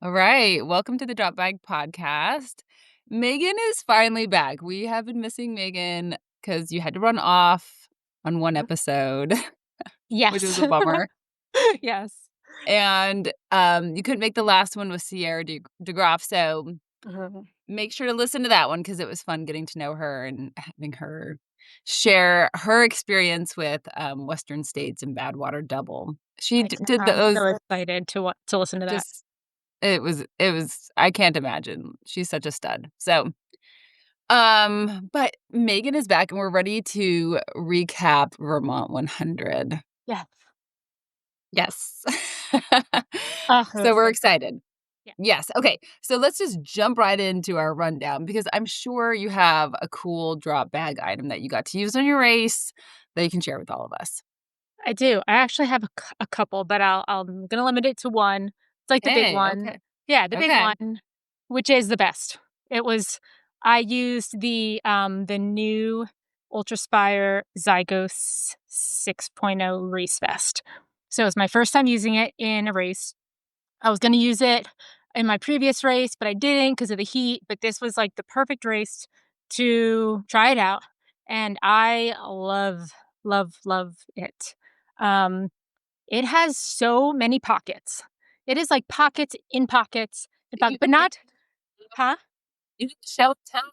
All right. Welcome to the Drop Bag Podcast. Megan is finally back. We have been missing Megan because you had to run off on one episode, which was Yes. a bummer. Yes. And you couldn't make the last one with Sierra DeGroff. So Mhm. make sure to listen to that one because it was fun getting to know her and having her share her experience with Western States and Badwater Double. She did I'm those so excited to listen to that. just, it was, I can't imagine. She's such a stud. So, but Megan is back and we're ready to recap Vermont 100. Yes. Yes. Oh, it So was we're so fun. excited. Yeah, Yes. Okay. So let's just jump right into our rundown because I'm sure you have a cool drop bag item that you got to use on your race that you can share with all of us. I do. I actually have a couple, but I'm gonna limit it to one. It's like the big Hey, one. okay. Yeah, the big Okay. one, which is the best. It was I used the new Ultraspire Zygos 6.0 race vest. So it was my first time using it in a race. I was gonna use it in my previous race, but I didn't because of the heat, but this was, like, the perfect race to try it out, and I love, love, love it. Um, it has so many pockets. It is like pockets in pockets in You pocket but not. can Huh? you can show tell.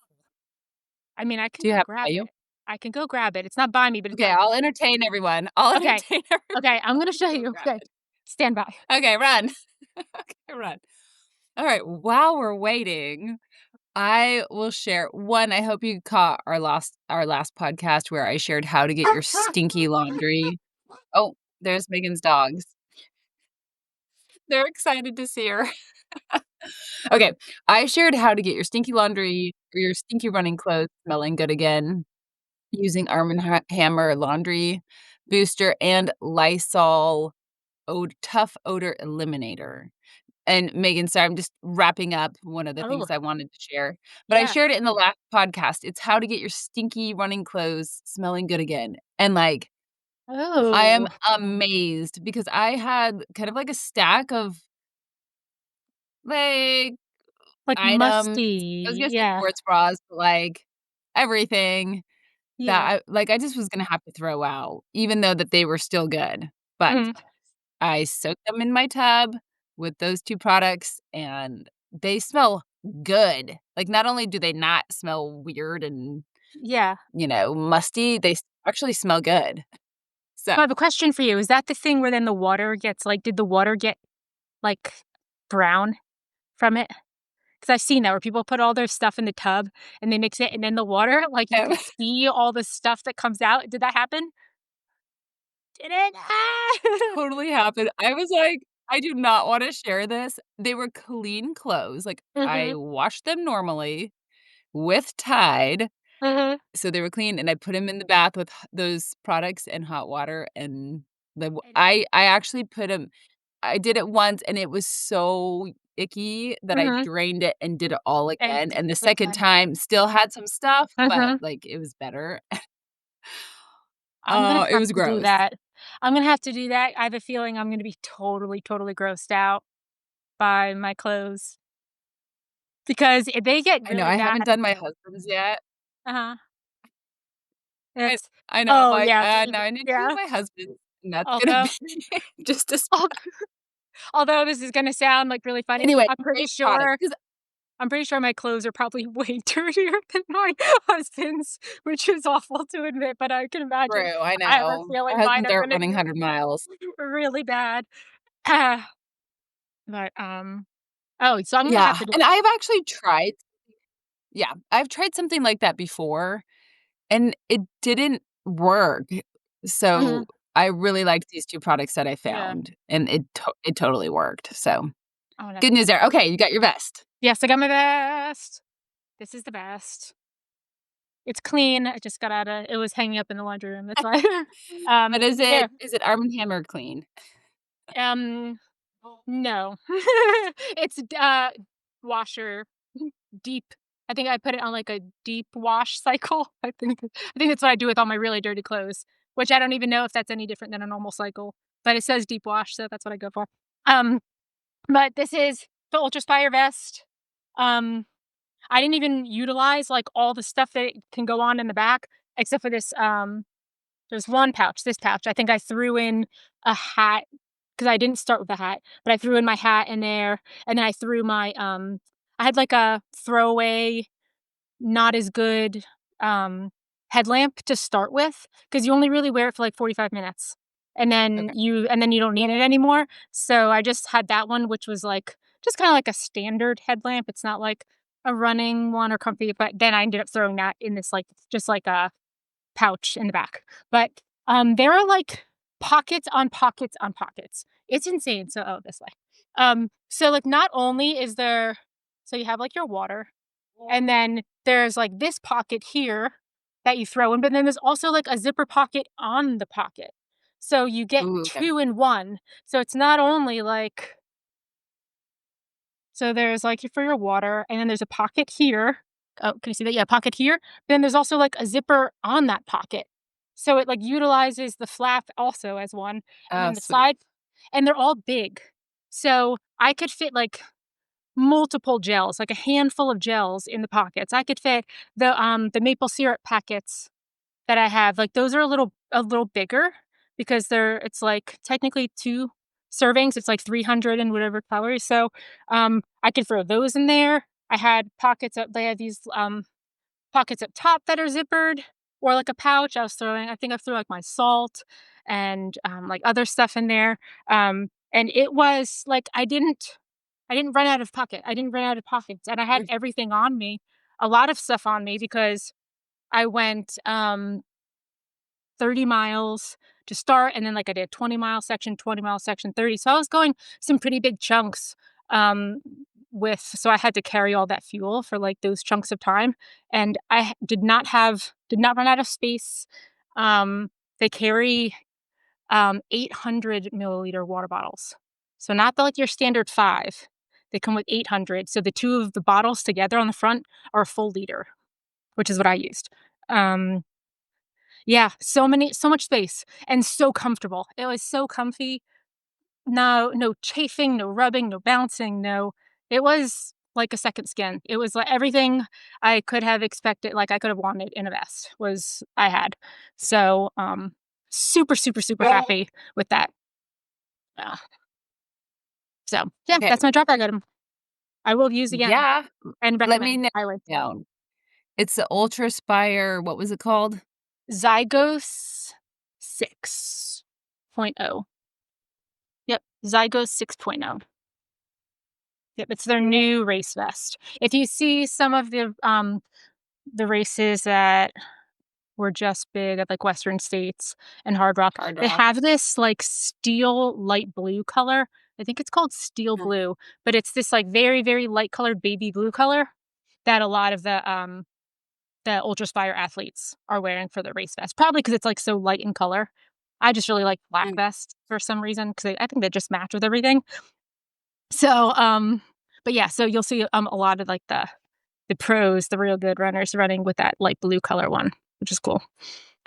I mean, I can Do you go have it by grab you? it. I can go grab it. It's not by me, but it's Okay, not. I'll entertain everyone. I'll Okay. entertain everyone Okay, I'm while gonna you show go you. grab Okay. it. Stand by. Okay, run. Okay, run. All right, while we're waiting, I will share one, I hope you caught our last podcast where I shared how to get your stinky laundry. Oh, there's Megan's dogs. They're excited to see her. Okay, I shared how to get your stinky laundry or your stinky running clothes smelling good again using Arm& Hammer laundry booster and Lysol Tough Odor Eliminator. And Megan, sorry, I'm just wrapping up one of the Oh, things I wanted to share, but I yeah. shared it in the last podcast. It's how to get your stinky running clothes smelling good again. And, like, I am Oh, amazed because I had kind of like a stack of, like, like items. I was musty. gonna say Yeah. sports bras, but, like, everything that Yeah. I just was gonna have to throw out, even though that they were still good. But Mhm. I soaked them in my tub with those 2 products, and they smell good. Like, not only do they not smell weird and, Yeah. musty, they actually smell good. So So I have a question for you. Is that the thing where then the water gets like did the water get, like, brown from it? Because 'Cause I've seen that where people put all their stuff in the tub and they mix it, and then the water, like, you um, could see all the stuff that comes out. Did that happen? Did it? Ah! totally happened. I was like, "I do not wanna share this." They were clean clothes, like, I Mhm, washed them normally with Tide, mhm. so they were clean, and I put them in the bath with those products and hot water, and And I actually put them. I did it once, and it was so icky that I mhm, drained it and did it all and again, did and the it second again. time still had some stuff, but, Mhm. like, it was better. I'm gonna It have was to do gross. that. I'm gonna have to do that. I have a feeling I'm gonna be totally, totally grossed out by my clothes because they get I know, really I bad. haven't done my husband's yet. Uh-huh. I It's I know, I'm oh, like, yeah, so you now I need to do yeah. my husband's, and that's gonna Although be just as al although this is gonna sound, like, really funny, anyway, great product, 'cause I'm pretty sure my clothes are probably way dirtier than my husband's, which is awful to admit, but I can imagine. true, I I have a know. feeling Our mine husbands are aren't gonna running be 100 miles. really bad. Ah, but, oh, so I'm gonna have Yeah, to do and that. I've actually tried yeah, I've tried something like that before, and it didn't work. So, Mhm. I really liked these 2 products that I Yeah. found, and it totally worked, so, I'm gonna have good to news there. Okay, you got your vest. yes, I got my vest. This is the best. It's clean. I just got outta it was hanging up in the laundry room, that's why. But is it Here, is it Arm& Hammer clean? um, no. It's washer deep. I think I put it on, like, a deep wash cycle. I think that's what I do with all my really dirty clothes, which I don't even know if that's any different than a normal cycle, but it says deep wash, so that's what I go for. Um, but this is the Ultraspire vest. Um, I didn't even utilize, like, all the stuff that can go on in the back except for this, there's one pouch, this pouch. I think I threw in a hat because I didn't start with a hat, but I threw in my hat in there, and then I threw my, I had, like, a throwaway, not as good, um, headlamp to start with because you only really wear it for, like, 45 minutes, Okay. and then you don't need it anymore, so I just had that one, which was, like, just kinda like a standard headlamp. It's not like a running one or comfy, but then I ended up throwing that in this, like, just like a pouch in the back. But, there are, like, pockets on pockets on pockets. It's insane. So oh, this way. So, like, not only is there, so you have, like, your water, and then there's, like, this pocket here that you throw in, but then there's also, like, a zipper pocket on the pocket. So you get Ooh, okay. 2 in 1. So it's not only, like, so there's, like, for your water, and then there's a pocket here. Oh, can you see that? Yeah, pocket here. Then there's also, like, a zipper on that pocket. So it, like, utilizes the flap also as one, and Oh, then the sweet. side, and they're all big. So I could fit, like, multiple gels, like a handful of gels in the pockets. I could fit the maple syrup packets that I have, like, those are a little bigger because it's, like, technically 2 servings, it's, like, 300 and whatever calories, so, I could throw those in there. I had pockets up they had these, pockets up top that are zippered or, like, a pouch. I think I threw, like, my salt and, like, other stuff in there, and it was, like, I didn't run out of I didn't run out of pockets, and I had Mm, everything on me, a lot of stuff on me because I went, 30 miles to start, and then, like, I did 20-mile section, 20-mile section, 30, so I was going some pretty big chunks, so I had to carry all that fuel for, like, those chunks of time, and did not run out of space. They carry, 800 milliliter water bottles, so not the, like, your standard 5. They come with 800, so the 2 of the bottles together on the front are a full liter, which is what I used. Um yeah, so much space and so comfortable. It was so comfy. No chafing, no rubbing, no bouncing, no, it was like a second skin. It was like everything I could have expected, like, I could have wanted in a vest was I had. So, super, super, super happy with that. Uh, so, yeah, okay. that's my drop bag item. I will use again Yeah. and Let me recommend know highly. down. It's the Ultra Spire, what was it called? Zygos 6.0. Yep, Zygos 6.0. Yep, it's their new race vest. If you see some of the races that were just big at, like, Western States and Hard Rock, Hard they Rock. have this, like, steel light blue color. I think it's called steel Uh, blue, but it's this, like, very, very light colored baby blue color that a lot of the Ultraspire athletes are wearing for their race vest, probably because it's, like, so light in color. I just really like black mm, vests for some reason because I think they just match with everything. So, but yeah, so you'll see, a lot of, like, the pros, the real good runners running with that light blue color one, which is cool.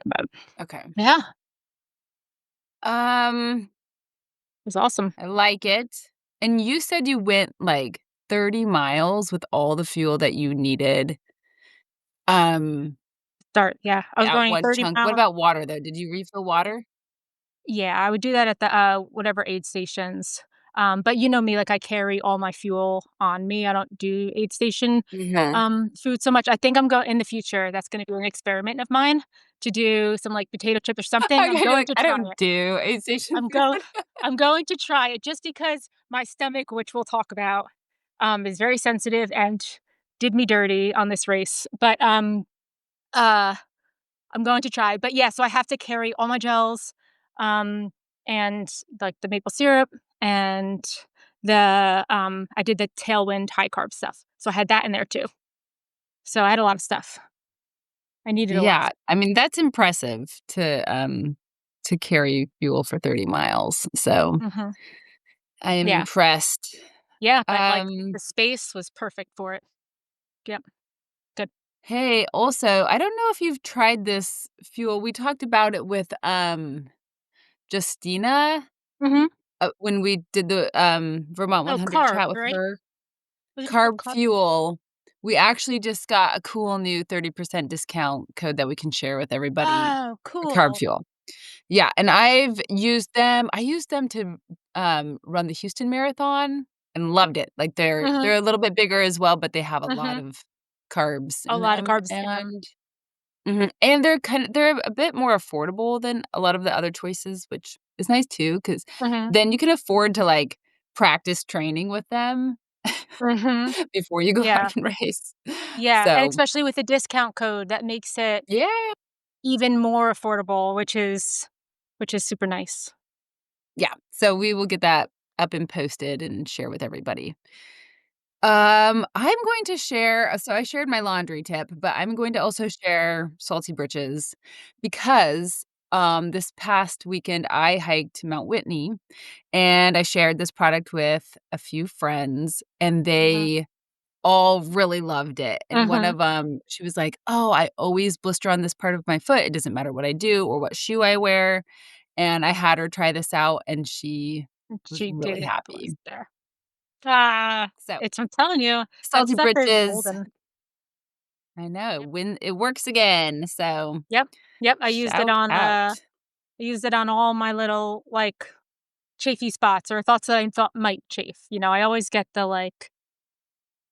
But okay. yeah, it Um, was awesome. I like it. And you said you went, like, 30 miles with all the fuel that you needed, um, Start, yeah. I was at going one 30 chunk. What miles. about water, though? Did you refill water? Yeah, I would do that at the, whatever aid stations. But you know me, like, I carry all my fuel on me. I don't do aid station, Mhm. food so much. I think I'm going in the future, that's gonna be an experiment of mine to do some, like, potato chip or something. I'm Okay, you're going like, to "I try don't it. do aid station I'm food." go I'm going to try it just because my stomach, which we'll talk about, is very sensitive and did me dirty on this race. But, uh, I'm going to try. But, yeah, so I have to carry all my gels, um, and, like, the maple syrup and I did the Tailwind high carb stuff. So I had that in there too. So I had a lot of stuff. I needed a lot of Yeah, stuff. I mean, that's impressive to carry fuel for 30 miles, so Mhm. I am Yeah. impressed. Yeah, but, like, Um, the space was perfect for it. Yep. Good. hey, also, I don't know if you've tried this fuel, we talked about it with, Justina, Mhm. when we did the, Vermont Oh, 100 carbs, chat with right? her. Was it called Carb Fuel. We actually just got a cool new 30% discount code that we can share with everybody Oh, for Carb cool. Fuel. Yeah, and I've used them. I used them to, run the Houston Marathon and loved it. Like, they're Mhm, a little bit bigger as well, but they have a lot mhm. of carbs A in lot of them, carbs, yeah. and they're a bit more affordable than a lot of the other choices, which is nice too, because Mhm, then you can afford to, like, practice training with them mhm. before you go Yeah, out and race. yeah, and So, especially with the discount code, that makes it yeah. even more affordable, which is super nice. Yeah, so we will get that up and posted and share with everybody. I'm going to share so I shared my laundry tip, but I'm going to also share salty britches because, this past weekend, I hiked Mount Whitney, and I shared this product with a few friends, and Mhm, they all really loved it, and one mhm. of them, she was like, "Oh, I always blister on this part of my foot. It doesn't matter what I do or what shoe I wear." And I had her try this out, and she was She really did have bliss happy. there. Ah, So, I'm telling you, that salty stuff is britches, golden. I know, Yep, when it works again, so yep, yep, shout out. I used it on all my little, like, chafy spots or thoughts that I thought might chafe, I always get the, like,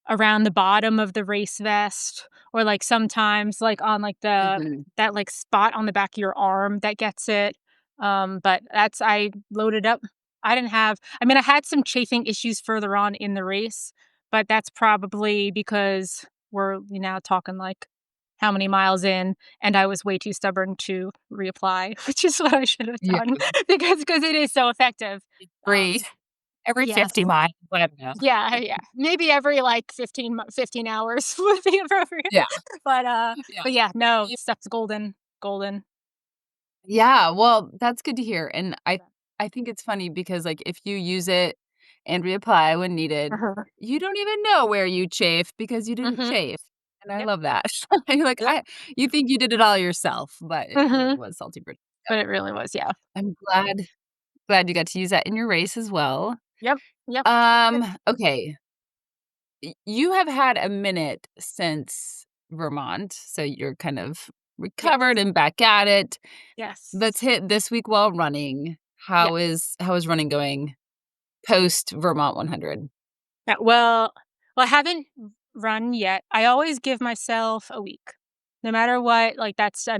around the bottom of the race vest or, like, sometimes, like, on, like, Mhm. that, like, spot on the back of your arm that gets it, but that's I loaded up. I mean, I had some chafing issues further on in the race, but that's probably because we're now talking, like, how many miles in, and I was way too stubborn to reapply, which is what I should have Yeah, done because it is so effective. breathe every Yes. 50 miles, I don't know. Yeah, yeah. Maybe every, like, 15 hours would be appropriate. Yeah, But, uh yeah. but yeah, no, You stuff's golden, golden. Yeah, well, that's good to hear, and I Yeah. I think it's funny because, like, if you use it and reapply when needed, Uh-huh. you don't even know where you chafe because you didn't Mhm. chafe, and I Yep, love that. You're like, yep. I you think you did it all yourself, but it really Mhm. was salty britches, so But it really was, yeah. I'm glad you got to use that in your race as well. Yep, yep. Good. Okay, you have had a minute since Vermont, so you're kind of recovered Yes. and back at it. Let's Yes. hit this week while running. Yeah. How is running going post Vermont 100? Yeah, well, I haven't run yet. I always give myself a week. No matter what, like, that's a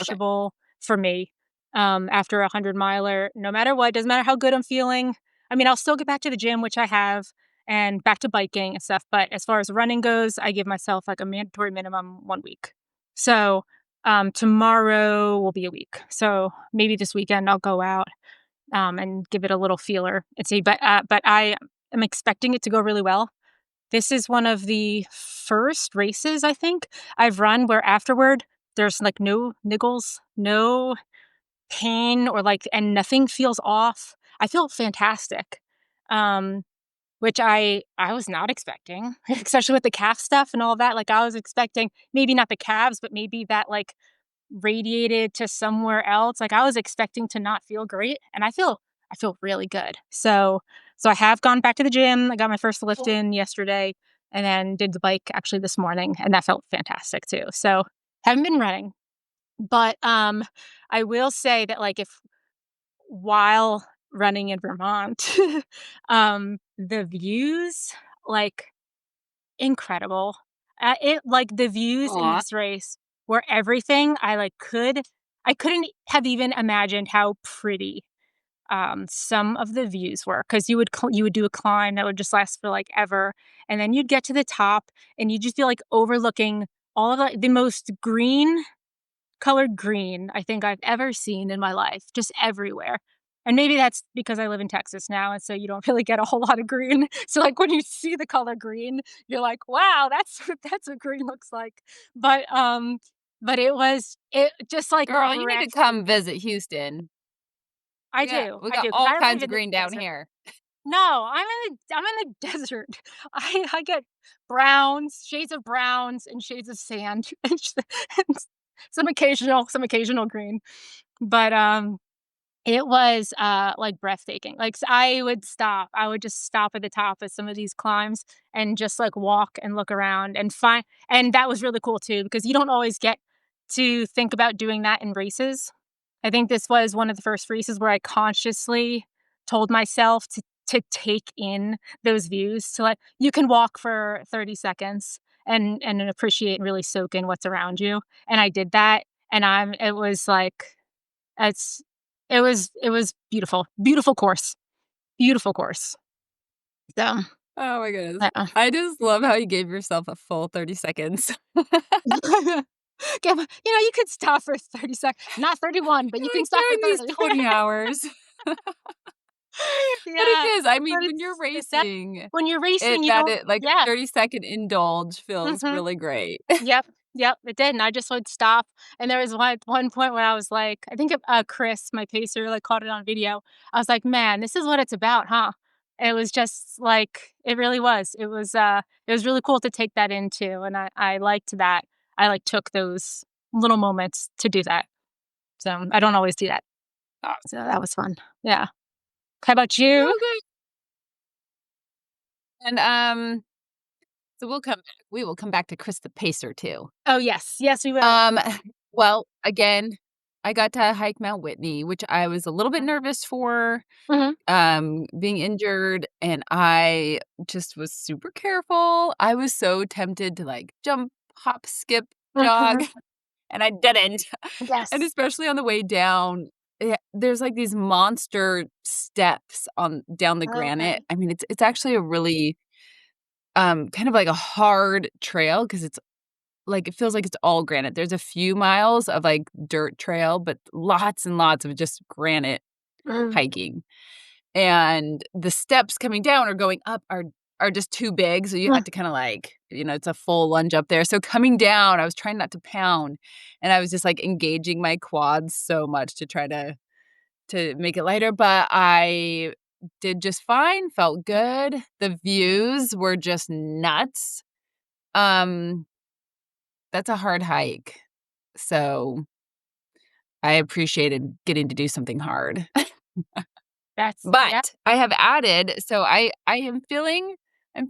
Okay. non-negotiable for me, after a 100 miler, no matter what, doesn't matter how good I'm feeling. I mean, I'll still get back to the gym, which I have, and back to biking and stuff, but as far as running goes, I give myself, like, a mandatory minimum 1 week. So, tomorrow will be a week. So, maybe this weekend I'll go out, and give it a little feeler and see, but I am expecting it to go really well. This is one of the first races, I think, I've run where afterward, there's, like, no niggles, no pain or, like, and nothing feels off. I feel fantastic, um, which I was not expecting, especially with the calf stuff and all that. Like, I was expecting maybe not the calves, but maybe that, like, radiated to somewhere else. Like, I was expecting to not feel great, and I feel really good. So I have gone back to the gym. I got my first lift in yesterday and then did the bike actually this morning, and that felt fantastic too. So, haven't been running, but, I will say that, like, if while running in Vermont, the views, like, incredible. The views in Aw. this race were everything I couldn't have even imagined how pretty, some of the views were, 'cause you would do a climb that would just last for, like, ever, and then you'd get to the top, and you'd just be, like, overlooking all of, the most green colored green I think I've ever seen in my life, just everywhere. And maybe that's because I live in Texas now, and so you don't really get a whole lot of green. So, like, when you see the color green, you're like, "Wow, that's that's what green looks like." But, um, but it just, like, Girl, you need to come breathtaking. visit Houston. I We do, got because all I kinds live of in the green down desert. here. No, I'm in the desert. I get browns, shades of browns, and shades of sand, and some occasional green. But, It was, like, breathtaking. Like, I would just stop at the top of some of these climbs and just, like, walk and look around and find and that was really cool too because you don't always get to think about doing that in races. I think this was one of the first races where I consciously told myself to take in those views. So, like, you can walk for 30 seconds and appreciate and really soak in what's around you, and I did that, and it was like it's it was beautiful. Beautiful course. So, Oh my goodness. uh I just love how you gave yourself a full 30 seconds. You could stop for 30 seconds, not 31, but you Like, can stop for during these 30. 20 hours. But it Yeah, is, I mean, but when you're it's that racing, when you're racing, you don't like, yeah, 30-second indulge feels mhm. really great. Yep, yep, it did, and I just would stop, and there was one point where I was like I think, Chris, my pacer, like, caught it on video. I was like, "Man, this is what it's about, huh?" It was just like it really was. It was really cool to take that into, and I liked that. I, like, took those little moments to do that. So, I don't always do that. So, that was fun. Yeah. How about you? Okay. And, so we will come back to Chris the Pacer too. Oh, yes. Yes, we will. Um, well, again, I got to hike Mount Whitney, which I was a little bit nervous for, Mhm. being injured, and I just was super careful. I was so tempted to, like, jump, hop, skip, jog, Mhm. and I didn't. And Yes. especially on the way down, there's, like, these monster steps on down the granite. Okay. I mean, it's actually a really, kind of like a hard trail because it's like, it feels like it's all granite. There's a few miles of, like, dirt trail, but lots and lots of just granite Mm. hiking. And the steps coming down or going up are just too big, so you have Mm. to kinda, like, it's a full lunge up there. So coming down, I was trying not to pound, and I was just, like, engaging my quads so much to try to make it lighter, but I did just fine, felt good. The views were just nuts. Um, that's a hard hike, so I appreciated getting to do something hard. That's yeah. But I have added so I'm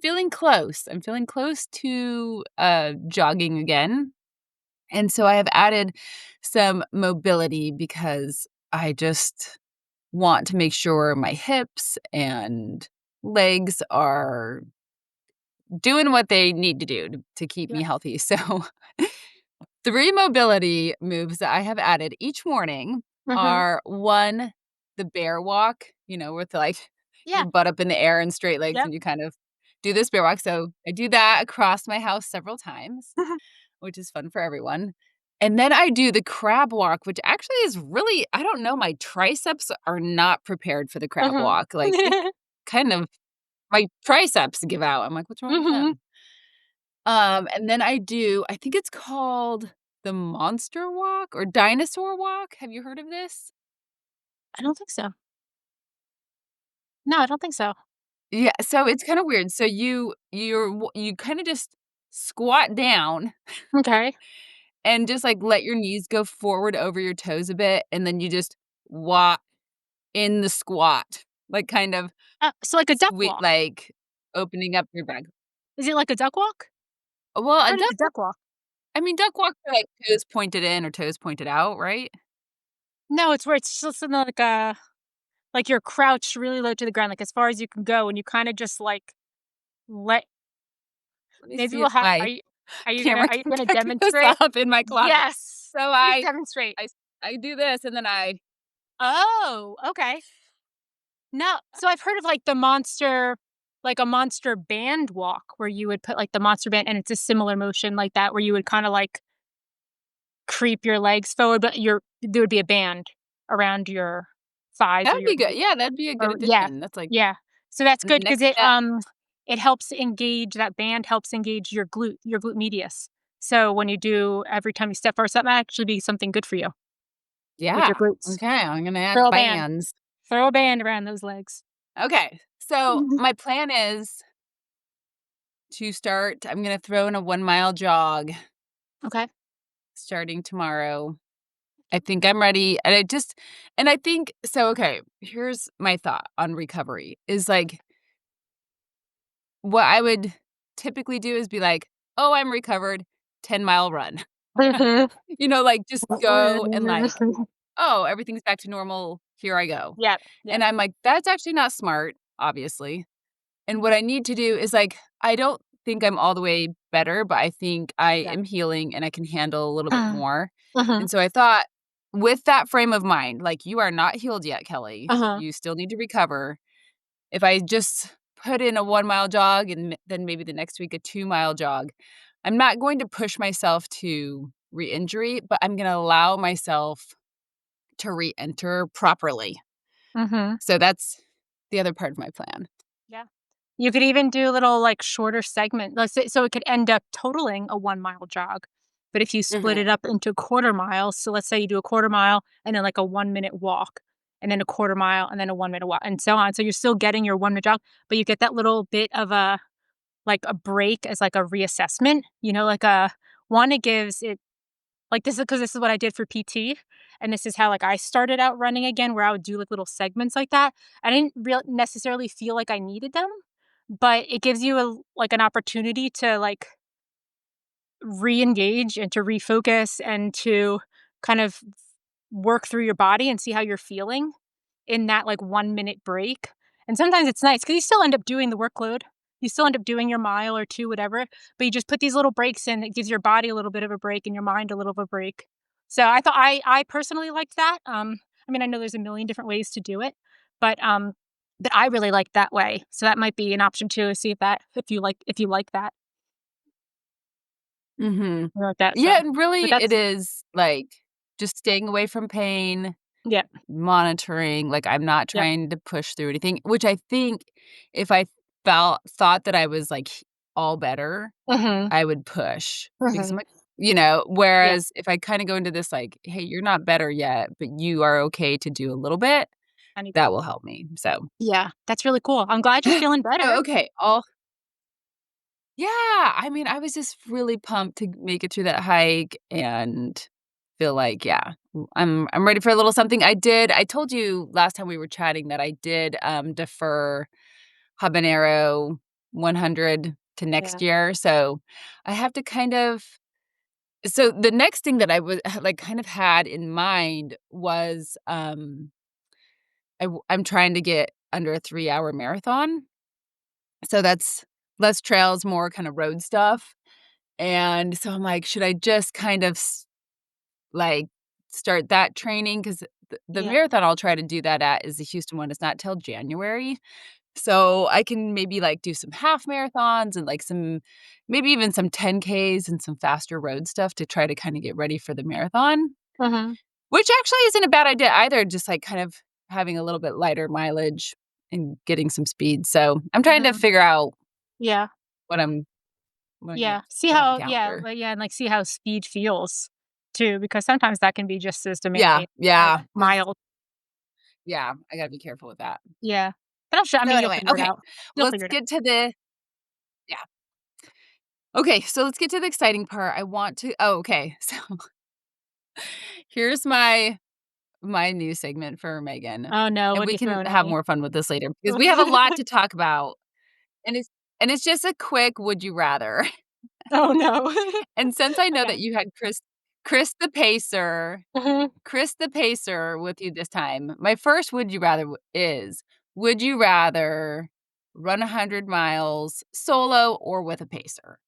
feeling close. I'm feeling close to, jogging again, and so I have added some mobility because I just want to make sure my hips and legs are doing what they need to do to keep me Yep. healthy. So 3 mobility moves that I have added each morning Mhm. are 1, the bear walk, with, like, Yeah. your butt up in the air and straight legs, Yep. and you kind of do this bear walk. So I do that across my house several times, which is fun for everyone. And then I do the crab walk, which actually is really I don't know, my triceps are not prepared for the crab Mhm. walk. Like, they kind of my triceps give out. I'm like, "What's wrong with Mhm. them?" And then I think it's called the monster walk or dinosaur walk. Have you heard of this? I don't think so. No, I don't think so. Yeah, so it's kinda weird. So you kinda just squat down Okay. and just, like, let your knees go forward over your toes a bit, and then you just walk in the squat, like, kind of So like a duck sweet walk. like, opening up your back. Is it like a duck walk? Well, I've a heard of duck the duck walk. I mean, duck walks are, like, toes pointed in or toes pointed out, right? No, it's where it's just something like you're crouched really low to the ground, like as far as you can go, and you kinda just like let Let me maybe see we'll if have my camera are you can gonna pick this demonstrate? up in my closet. Yes. So Please demonstrate. I do this and then Oh, okay. No, so I've heard of like a monster band walk where you would put like the monster band and it's a similar motion like that where you would kinda like creep your legs forward, but there would be a band around your thighs that or would your be good. Yeah, that'd be a good or yeah, addition. That's like yeah. So that's good because neck and neck. it helps engage that band helps engage your glute medius. So when you do every time you step forward, so that might actually be something good for you with your Yeah. glutes. Okay, I'm gonna Throw add a band. bands. Throw a band around those legs. Okay. So Mhm. my plan is to start I'm gonna throw in a 1-mile jog Okay. starting tomorrow. I think I'm ready, and I think so, okay, here's my thought on recovery, is, like, what I would typically do is be like, "Oh, I'm recovered, 10-mile run." Mhm. Like, just go and, like, "Oh, everything's back to normal, here I go." Yep, yep, And I'm like, "That's actually not smart, obviously." And what I need to do is, like, I don't think I'm all the way better, but I think I yeah. am healing and I can handle a little bit more. Mhm, And so I thought, with that frame of mind, like, you are not healed yet, Kelly. uh-huh. You still need to recover. If I just put in a 1-mile jog and then maybe the next week a 2-mile jog, I'm not going to push myself to re-injury, but I'm gonna allow myself to re-enter properly. Mhm. So that's the other part of my plan. Yeah. You could even do little, like, shorter segment let's say so it could end up totaling a 1-mile jog, but if you split Mhm. it up into quarter miles, so let's say you do a quarter mile and then, like, a 1-minute walk, and then a quarter mile, and then a 1-minute walk, and so on, so you're still getting your 1-minute jog, but you get that little bit of a like, a break as, like, a reassessment, like, a one, it gives it like, this is because this is what I did for PT, and this is how, like, I started out running again, where I would do, like, little segments like that. I didn't real necessarily feel like I needed them, but it gives you like, an opportunity to, like, re-engage and to refocus and to kind of work through your body and see how you're feeling in that, like, 1-minute break, and sometimes it's nice because you still end up doing the workload. You still end up doing your mile or 2, whatever, but you just put these little breaks in, it gives your body a little bit of a break and your mind a little of a break. So I thought I personally liked that, I mean, I know there's a million different ways to do it, but, I really like that way, so that might be an option too, see if you like that. Mhm. You like that, Yeah, so and but really it that's is, like, just staying away from pain, yeah, monitoring, like, I'm not yep, trying to push through anything, which I think if I thought that I was, like, all better, mhm, I would push because mhm, I'm like yeah, whereas if I kinda go into this, like, "Hey, you're not better yet, but you are okay to do a little bit," that anything. will help me, so Yeah, that's really cool. I'm glad you're feeling better. so, okay, all Yeah, I mean, I was just really pumped to make it through that hike and feel like, yeah, I'm ready for a little something. I told you last time we were chatting that I did, defer Habanero 100 to Yeah. next year, so I have to kind of so the next thing that I was like, kind of had in mind was, I'm trying to get under a 3-hour marathon, so that's less trails, more kinda road stuff. And so I'm like, should I just kind of like start that training? Because the Yeah. marathon I'll try to do that at is the Houston one. It's not till January. So I can maybe like do some half marathons and like maybe even some 10Ks and some faster road stuff to try to kind of get ready for the marathon, Mhm. which actually isn't a bad idea either. Just like kind of having a little bit lighter mileage and getting some speed. So I'm trying to Mhm. figure out Yeah. what I'm gonna Yeah. See put on the how yeah, calendar. well, yeah, and, like, see how speed feels too, because sometimes that can be just as Yeah, demanding as yeah. mild. Yeah, I gotta be careful with that. Yeah. But I'm sure I So mean, you'll anyway, figure it okay, out. You'll let's figure it out. get to the yeah. Okay, so let's get to the exciting part. I want to okay. So here's my new segment for Megan, Oh, no, and what are we you can throwing at have me? more fun with this later because we have a lot to talk about, and it's just a quick would you rather. Oh, no. And since I know that Okay. you had Chris the Pacer Mhm. Chris the Pacer with you this time, my first would you rather is, would you rather run 100 miles solo or with a pacer?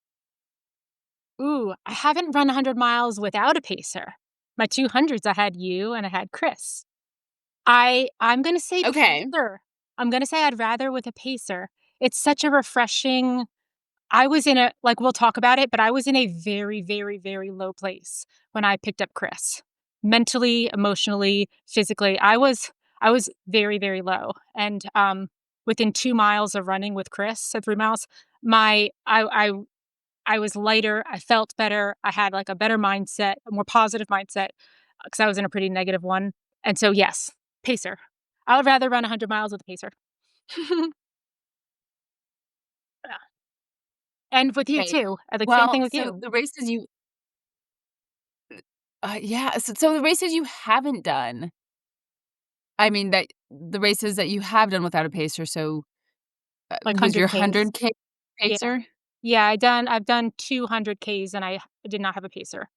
Ooh, I haven't run 100 miles without a pacer. My 200s, I had you and I had Chris. I'm gonna say Okay. pacer. I'm gonna say I'd rather with a pacer. It's such a refreshing I was in a like, we'll talk about it, but I was in a very, very, very low place when I picked up Chris. Mentally, emotionally, physically, I was very, very low, and, within 2 miles of running with Chris, so 3 miles, my I was lighter, I felt better, I had, like, a better mindset, a more positive mindset, because I was in a pretty negative one, and so, yes, pacer. I would rather run 100 miles with a pacer. Yeah, and with you Okay. too, like, same Well, thing with so you. the races you Yeah, so the races you haven't done, I mean, that the races that you have done without a pacer, so, Like was your 100 Ks. 100K Yeah. pacer? Yeah, I've done 200 Ks and I did not have a pacer.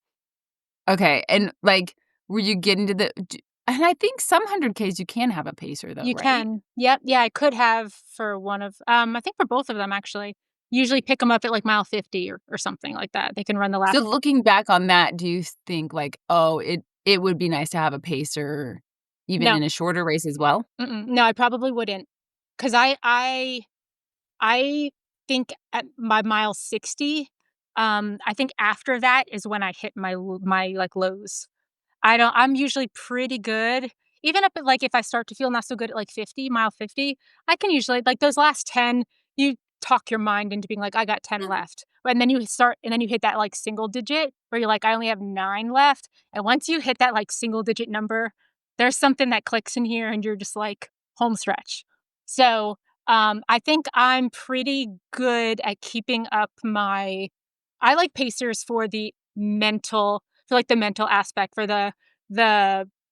Okay, and, like, were you getting to the d and I think some 100Ks you can have a pacer though, You right? can. Yep, yeah, I could have for one of I think for both of them, actually. Usually pick them up at, like, mile 50 or something like that. They can run the So last looking back on that, do you think, like, "Oh, it would be nice to have a pacer even No, in a shorter race as well?" mm-mm, no, I probably wouldn't, 'cause I think at my mile 60, I think after that is when I hit my, like, lows. I'm usually pretty good. Even up at, like, if I start to feel not so good at, like, 50, mile 50, I can usually like, those last 10, you talk your mind into being like, "I got 10 left." And then you hit that, like, single digit where you're like, "I only have 9 left." And once you hit that, like, single digit number, there's something that clicks in here and you're just like, home stretch. So, I think I'm pretty good at keeping up my I like pacers for, like, the mental aspect, for the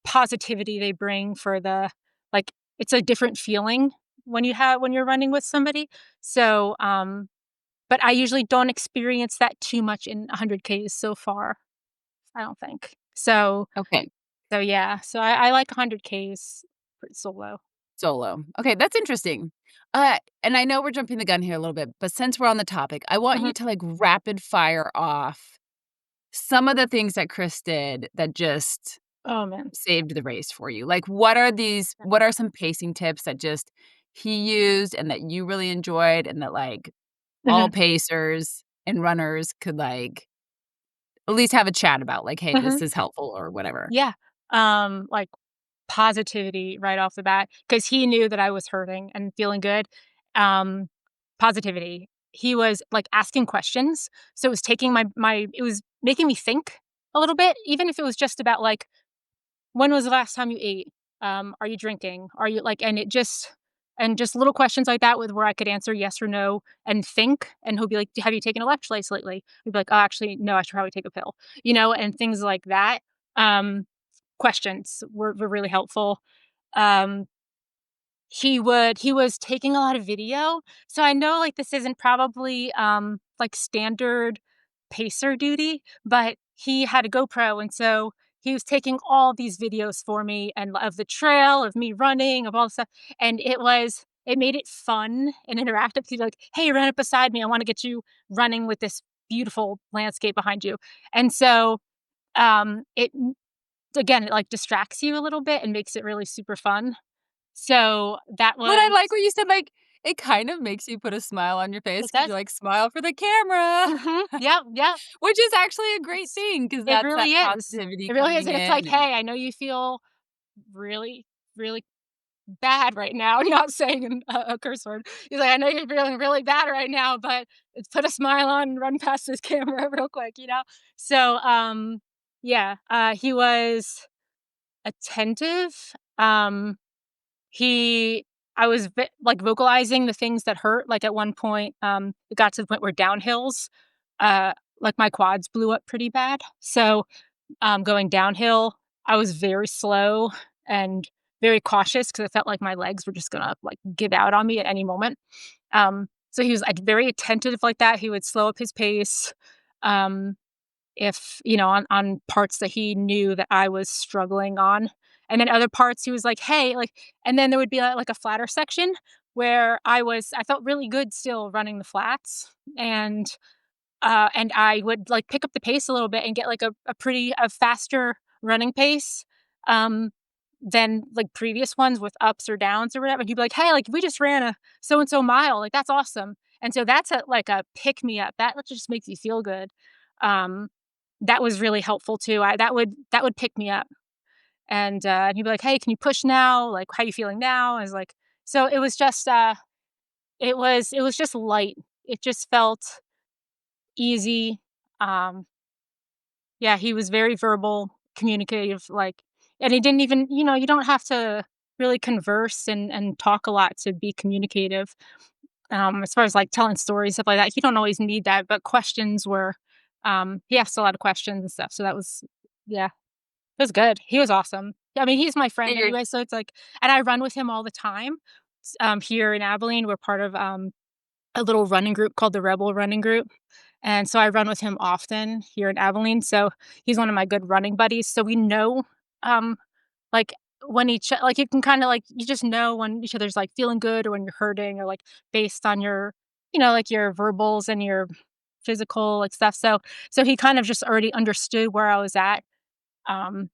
positivity they bring, for the like, it's a different feeling when you're running with somebody. So, but I usually don't experience that too much in 100 Ks so far, I don't think. Okay, Yeah, so I like 100 Ks for solo. solo. Okay, that's interesting. And I know we're jumping the gun here a little bit, but since we're on the topic, I want Mhm. you to, like, rapid fire off some of the things that Chris did that just Oh, man. saved the race for you. Like, what are some pacing tips that just he used and that you really enjoyed and that, like, all Mhm, pacers and runners could, like, at least have a chat about, like, "Hey, mhm. this is helpful," or whatever. Yeah. Like, positivity right off the bat, because he knew that I was hurting and feeling good. Um, Positivity. He was, like, asking questions, so it was taking my it was making me think a little bit, even if it was just about, like, "When was the last time you ate? Are you drinking? Are you" like, and just little questions like that with where I could answer yes or no and think, and he'll be like, "Have you taken electrolytes lately?" He'd be like, "Oh, actually, no, I should probably take a pill." And things like that. Um, Questions were really helpful. Um, he was taking a lot of video, so I know, like, this isn't probably, like, standard pacer duty, but he had a GoPro, and so he was taking all these videos for me and of the trail, of me running, of all the stuff, and it made it fun and interactive. He's like, "Hey, run up beside me, I wanna get you running with this beautiful landscape behind you." And so, it again, it, like, distracts you a little bit and makes it really super fun. So, that But I was like what you said, like, it kind of makes you put a smile on your face it because 'cause does. you're like, "Smile for the camera." Mhm. Yep, yep. Which is actually a great It's thing because it that's that really is. positivity It really is, coming and it's like, in and "Hey, I know you feel really, really bad right now." Not saying a curse word. He's like, "I know you're feeling really bad right now, but let's put a smile on and run past this camera real quick," you know? So, yeah, he was attentive. He I was like, vocalizing the things that hurt, like, at one point, it got to the point where downhills, uh, like, my quads blew up pretty bad. So, going downhill, I was very slow and very cautious because I felt like my legs were just gonna, like, give out on me at any moment. So he was, like, very attentive like that. He would slow up his pace, um, if on parts that he knew that I was struggling on, and then other parts he was like, "Hey," like, and then there would be, like, a flatter section where I felt really good still running the flats, and I would, like, pick up the pace a little bit and get, like, a faster running pace, um, than, like, previous ones with ups or downs or whatever. He'd be like, "Hey, like, we just ran a so and so mile, like, that's awesome." And so that's a pick me up. That just makes you feel good. Um, that was really helpful too. That would pick me up. And he'd be like, "Hey, can you push now? Like, how you feeling now?" I was like so it was just light. It just felt easy. Um, yeah, he was very verbal, communicative, like, and he didn't even you don't have to really converse and talk a lot to be communicative. As far as, like, telling stories, stuff like that, you don't always need that, but questions were he asked a lot of questions and stuff, so that was yeah. It was good. He was awesome. I mean, he's my friend Figured anyway, so it's like and I run with him all the time. Here in Abilene, we're part of, a little running group called the Rebel Running Group, and so I run with him often here in Abilene, so he's one of my good running buddies, so we know, um, like, when each like, you can kinda, like you just know when each other's, like, feeling good or when you're hurting or, like, based on your, like, your verbals and your physical, like, stuff, so he kind of just already understood where I was at,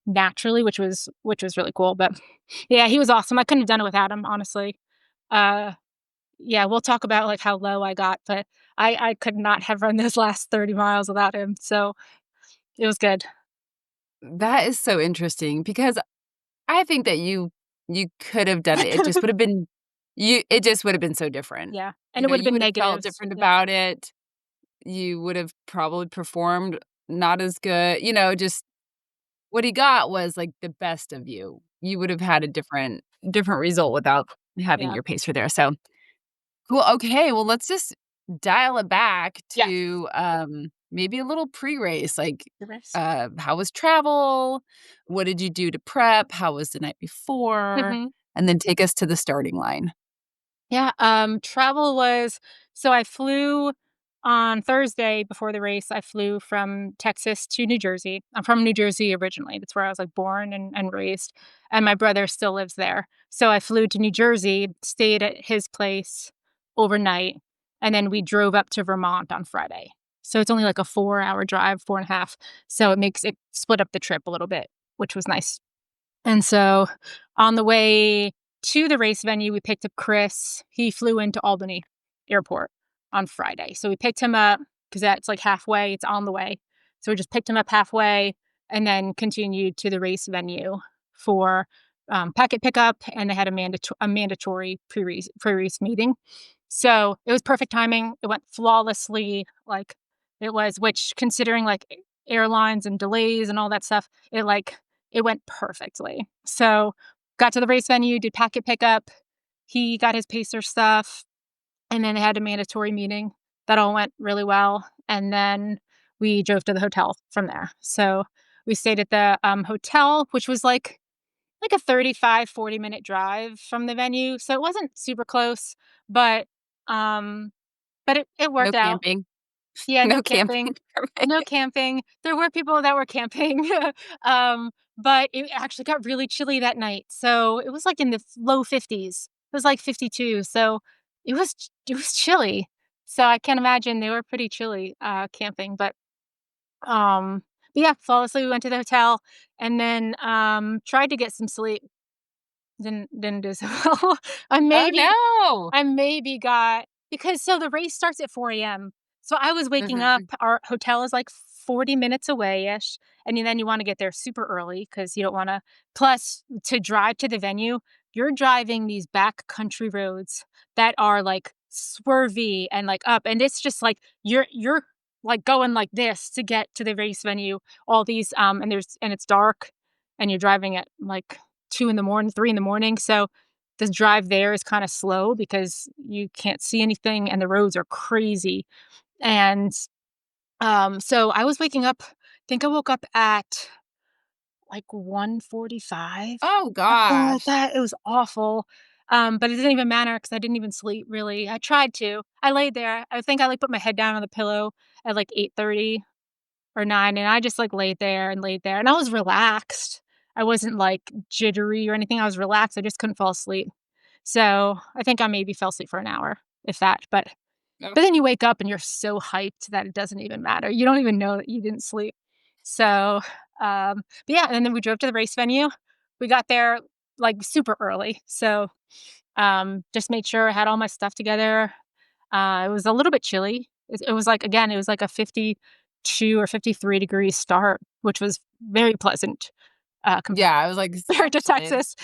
naturally, which was really cool, but yeah, he was awesome. I couldn't have done it without him, honestly. Uh, yeah, we'll talk about, like, how low I got, but I could not have run those last 30 miles without him, so it was good. that is so interesting because I think that you could have done I it. It just could've would have been it just would have been so different. yeah, and You it know, would've you been would have felt negatives. different Yeah, about it. You would have probably performed not as good, just what he got was, like, the best of you. You would have had a different result without having yeah, your pacer there, so cool, okay, well, let's just dial it back yeah. to, maybe a little pre-race, like, The rest. how was travel? What did you do to prep? How was the night before? Mhm. And then take us to the starting line. Yeah, travel was so I flew on Thursday before the race. I flew from Texas to New Jersey. I'm from New Jersey originally. That's where I was like born and raised. And my brother still lives there. So I flew to New Jersey, stayed at his place overnight, and then we drove up to Vermont on Friday. So it's only like a 4 hour drive, four and a half. So it makes it split up the trip a little bit, which was nice. And so on the way to the race venue, we picked up Chris. He flew into Albany Airport on Friday. So we picked him up because that's like halfway, it's on the way. So we just picked him up halfway and then continued to the race venue for packet pickup. And they had a mandatory pre-race meeting. So it was perfect timing. It went flawlessly. Like it was, which considering like airlines and delays and all that stuff, it went perfectly. So, got to the race venue, did packet pickup. He got his pacer stuff, and then they had a mandatory meeting. That all went really well, and then we drove to the hotel from there. So, we stayed at the, hotel, which was like a 35-40 minute drive from the venue, so it wasn't super close, but, um, but it No worked out. camping. Yeah, no No camping. camping for No me. camping. There were people that were camping, but it actually got really chilly that night, so it was, like, in the low 50s. It was, like, 52, so it was chilly. So I can't imagine they were pretty chilly, camping, but yeah, flawlessly, we went to the hotel and then, tried to get some sleep. Didn't do so well. I Oh, maybe no. I maybe got because so the race starts at 4 a.m. So I was waking up Mhm. our hotel is like 40 minutes away-ish, and then you wanna get there super early because you don't wanna plus, to drive to the venue, you're driving these back country roads that are, like, swervy and, like, up, and it's just, like, you're, like, going like this to get to the race venue, all these, and it's dark, and you're driving at, like, 2 in the morning, 3 in the morning, so the drive there is kinda slow because you can't see anything and the roads are crazy, and, so I was waking up I think I woke up at, like, 1:45, Oh something like gosh. that, it was awful, but it didn't even matter because I didn't even sleep really, I tried to. I laid there, I think I, like, put my head down on the pillow at, like, 8:30 or 9, and I just, like, laid there, and I was relaxed. I wasn't, like, jittery or anything, I was relaxed, I just couldn't fall asleep. So, I think I maybe fell asleep for an hour, if that, but then you wake up and you're so hyped that it doesn't even matter. You don't even know that you didn't sleep. So, but yeah, and then we drove to the race venue. We got there, like, super early, so, just made sure I had all my stuff together. It was a little bit chilly. It was like again, it was like a 52 or 53-degree start, which was very pleasant, compared Yeah, I was like, "This is to actually Texas.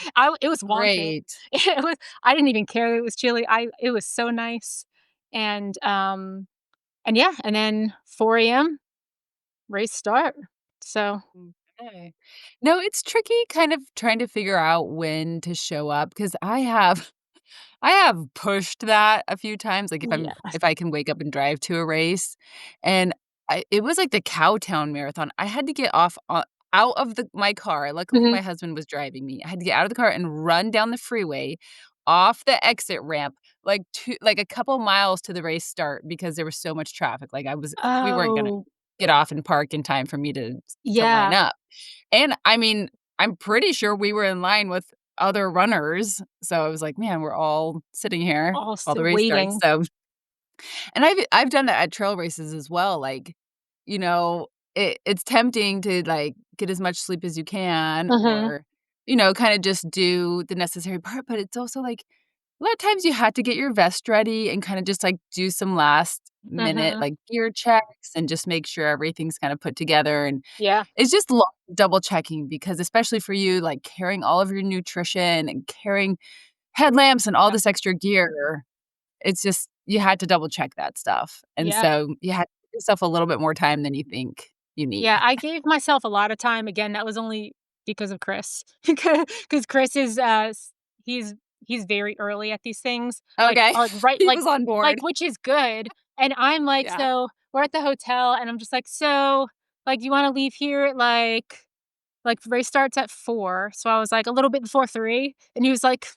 It was wanted. great." It was I didn't even care that it was chilly. I It was so nice, and yeah, and then 4 AM, race start. So Okay. No, it's tricky kind of trying to figure out when to show up because I have pushed that a few times, like, yeah. if I can wake up and drive to a race, and it was like the Cowtown Marathon. I had to get off out of my car. Luckily, Mhm. my husband was driving me. I had to get out of the car and run down the freeway, off the exit ramp, like a couple miles to the race start because there was so much traffic. We weren't gonna Oh, get off and park in time for me to line yeah. up. And, I mean, I'm pretty sure we were in line with other runners, so I was like, "Man, we're all sitting here All while s the race starts." waiting. So and I've done that at trail races as well, you know, it's tempting to, like, get as much sleep as you can Mhm, or, kinda just do the necessary part, but it's also, like, a lot of times you had to get your vest ready and kinda just, like, do some last minute, mhm. like, gear checks and just make sure everything's kinda put together, and Yeah, it's just lo double checking because especially for you, like, carrying all of your nutrition and carrying headlamps and all yeah, this extra gear, it's just you had to double check that stuff, and yeah. so you had to give yourself a little bit more time than you think you Yeah, need. I gave myself a lot of time. Again, that was only because of Chris. Because Chris is, he's he's very early at these things, Okay. right, He was on board. which is good, and I'm like, Yeah. so we're at the hotel, and I'm just like, "So, like, you wanna leave here at, race starts at 4," so I was like, "A little bit before 3," and he was like,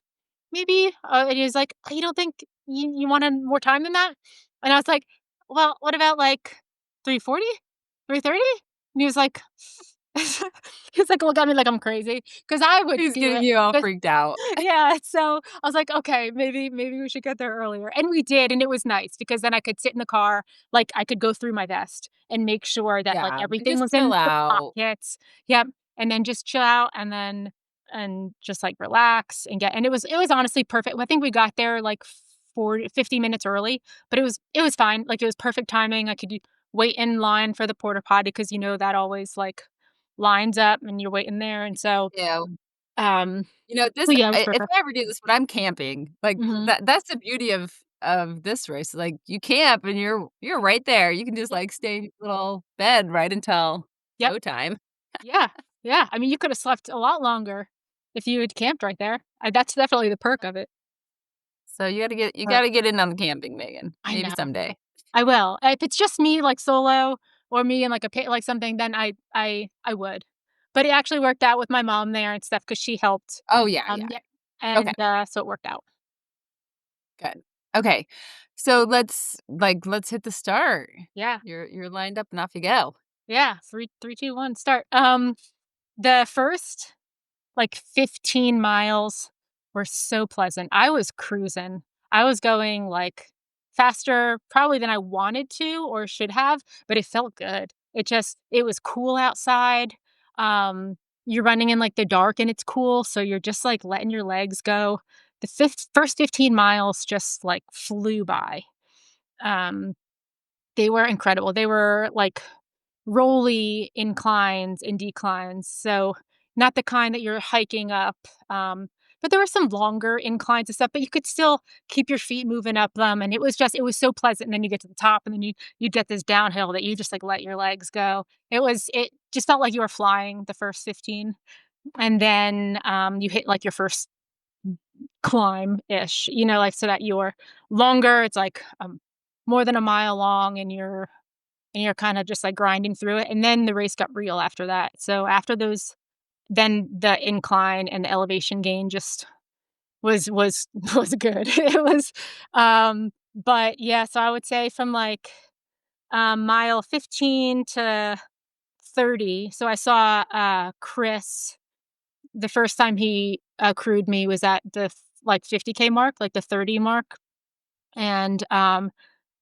"Maybe," and he was like, "You don't think you wanted more time than that?" And I was like, "Well, what about, like, 3:40? 3:30?" And he was like he was like, look at me like I'm crazy because I would He's do getting it, you all but freaked out. yeah, so I was like, "Okay, maybe we should get there earlier," and we did, and it was nice because then I could sit in the car, like, I could go through my vest and make sure that, like, Yeah, and everything just was chill in the out. pockets. Yep, and then just chill out and just, like, relax and get and it was honestly perfect. I think we got there, like, 40, 50 minutes early, but it was fine, like, it was perfect timing. I could wait in line for the porta potty because that always, like, lines up and you're waiting there, and so, Yeah. um This so yeah, it was if perfect. I ever do this when I'm camping, Mhm. that's the beauty of this race, like, you camp and you're right there. You can just, Yep, like, stay in your little bed right until yep, go time. yeah, yeah, I mean, you coulda slept a lot longer if you had camped right there. That's definitely the perk of it, So you but gotta get in on the camping, Megan. I Maybe know. someday. I will. If it's just me, like, solo or me and, like, like, something, then I would. But it actually worked out with my mom there and stuff because she helped. Oh, yeah, yeah. Yeah, Okay, and, so it worked out. good. Okay. So let's hit the start. Yeah, You're lined up and off you go. yeah, 3, 2, 1, start. The first, like, 15 miles were so pleasant. I was cruising. I was going, like, faster probably than I wanted to or should have, but it felt good. It was cool outside. Um, you're running in, like, the dark and it's cool, so you're just, like, letting your legs go. The first 15 miles just, like, flew by. Um, they were incredible. They were, like, rolly inclines and declines, so not the kind that you're hiking up, but there were some longer inclines and stuff, but you could still keep your feet moving up them, and it was so pleasant, and then you get to the top, and then you get this downhill that you just, like, let your legs go. It just felt like you were flying the first 15, and then, you hit, like, your first climb-ish, like, so that you're longer, it's, like, more than a mile long, and you're kinda just, like, grinding through it, and then the race got real after that. So after those then the incline and the elevation gain just was was good. It was, but yeah, so I would say from, like, mile 15 to 30, so I saw, Chris the first time he, crewed me was at the 50K mark, like, the 30 mark, and,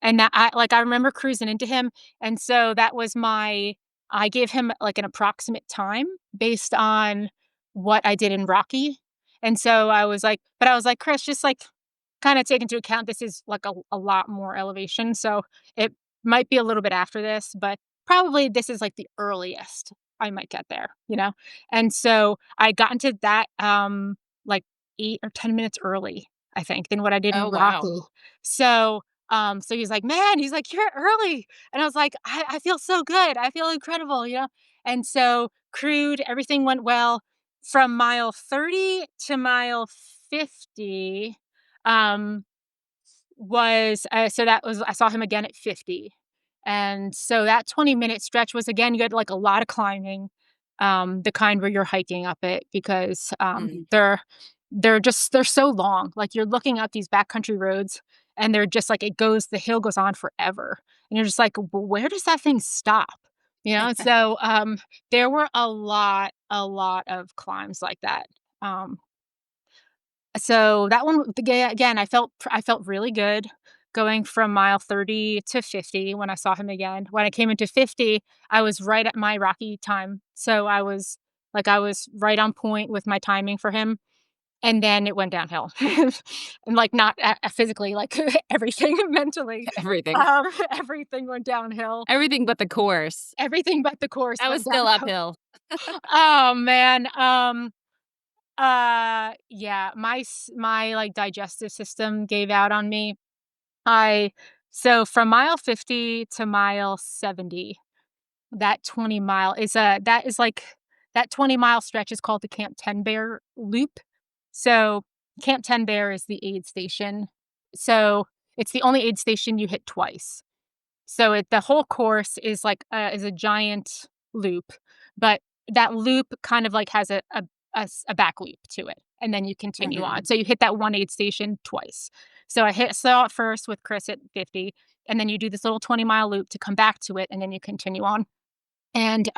that I remember cruising into him, and so that was I gave him, like, an approximate time based on what I did in Rocky, and so I was like, "Chris, just, like, kinda take into account this is, like, a lot more elevation, so it might be a little bit after this, but probably this is, like, the earliest I might get there," you know? And so I got into that, like, 8 or 10 minutes early, I think, than what I did in Oh, wow. Rocky. So, so he's like, "Man," he's like, "You're early." And I was like, I feel so good. I feel incredible," you know? And so crewed, everything went well. From mile 30 to mile 50, um, so that was I saw him again at 50. And so that 20-minute stretch was again, you had, like, a lot of climbing. the kind where you're hiking up it because, Mm. they're so long, like, you're looking up these backcountry roads, and they're just like the hill goes on forever, and you're just like, "W Where does that thing stop?" You know? So, there were a lot of climbs like that, um so that one again, I felt really good going from mile 30 to 50 when I saw him again. When I came into 50, I was right at my Rocky time. So I was right on point with my timing for him, and then it went downhill. And, like, not physically, like, everything mentally, Everything. everything went downhill. Everything but the course. Everything but the course That was went still downhill. uphill. Oh, man, yeah, my, like, digestive system gave out on me. I So from mile 50 to mile 70, that 20-mile is a that is, like that 20-mile stretch is called the Camp 10 Bear Loop. So, Camp 10 Bear is the aid station. So, it's the only aid station you hit twice. So the whole course is like is a giant loop, but that loop kind of like has a back loop to it, and then you continue on. Mhm. So you hit that one aid station twice. So saw it first with Chris at 50, and then you do this little 20-mile loop to come back to it, and then you continue on. And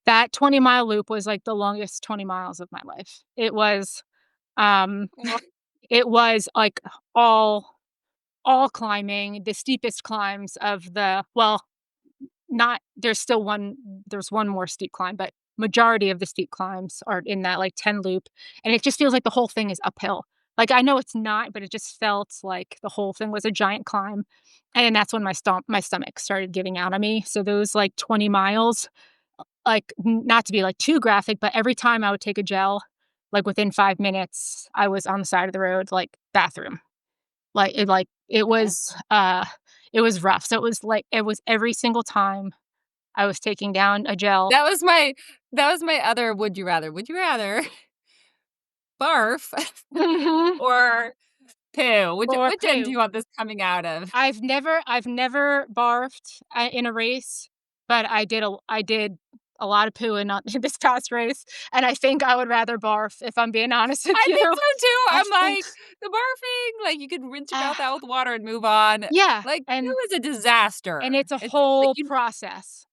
that 20-mile loop was like the longest 20 miles of my life. Um, Well, it was like all all climbing, the steepest climbs of the well, not there's one more steep climb, but majority of the steep climbs are in that, like, 10 loop, and it just feels like the whole thing is uphill. Like, I know it's not, but it just felt like the whole thing was a giant climb, and that's when my stomach started giving out on me, so those, like, 20 miles, like, n not to be, like, too graphic, but every time I would take a gel, like, within 5 minutes, I was on the side of the road, like, bathroom. yeah. It was rough, so it was every single time I was taking down a gel. That was my that was my other would you rather. Would you rather barf Mhm. or poo? Or Which end do poo. you want this coming out of? I've never barfed, in a race, but I did a lot of poo in this past race, and I think I would rather barf, if I'm being honest with I you. think so too. I I'm think like, the barfing, like, you can rinse your uh, mouth out with water and move on. yeah, Like, poo is a disaster. and it's a It's like whole you process.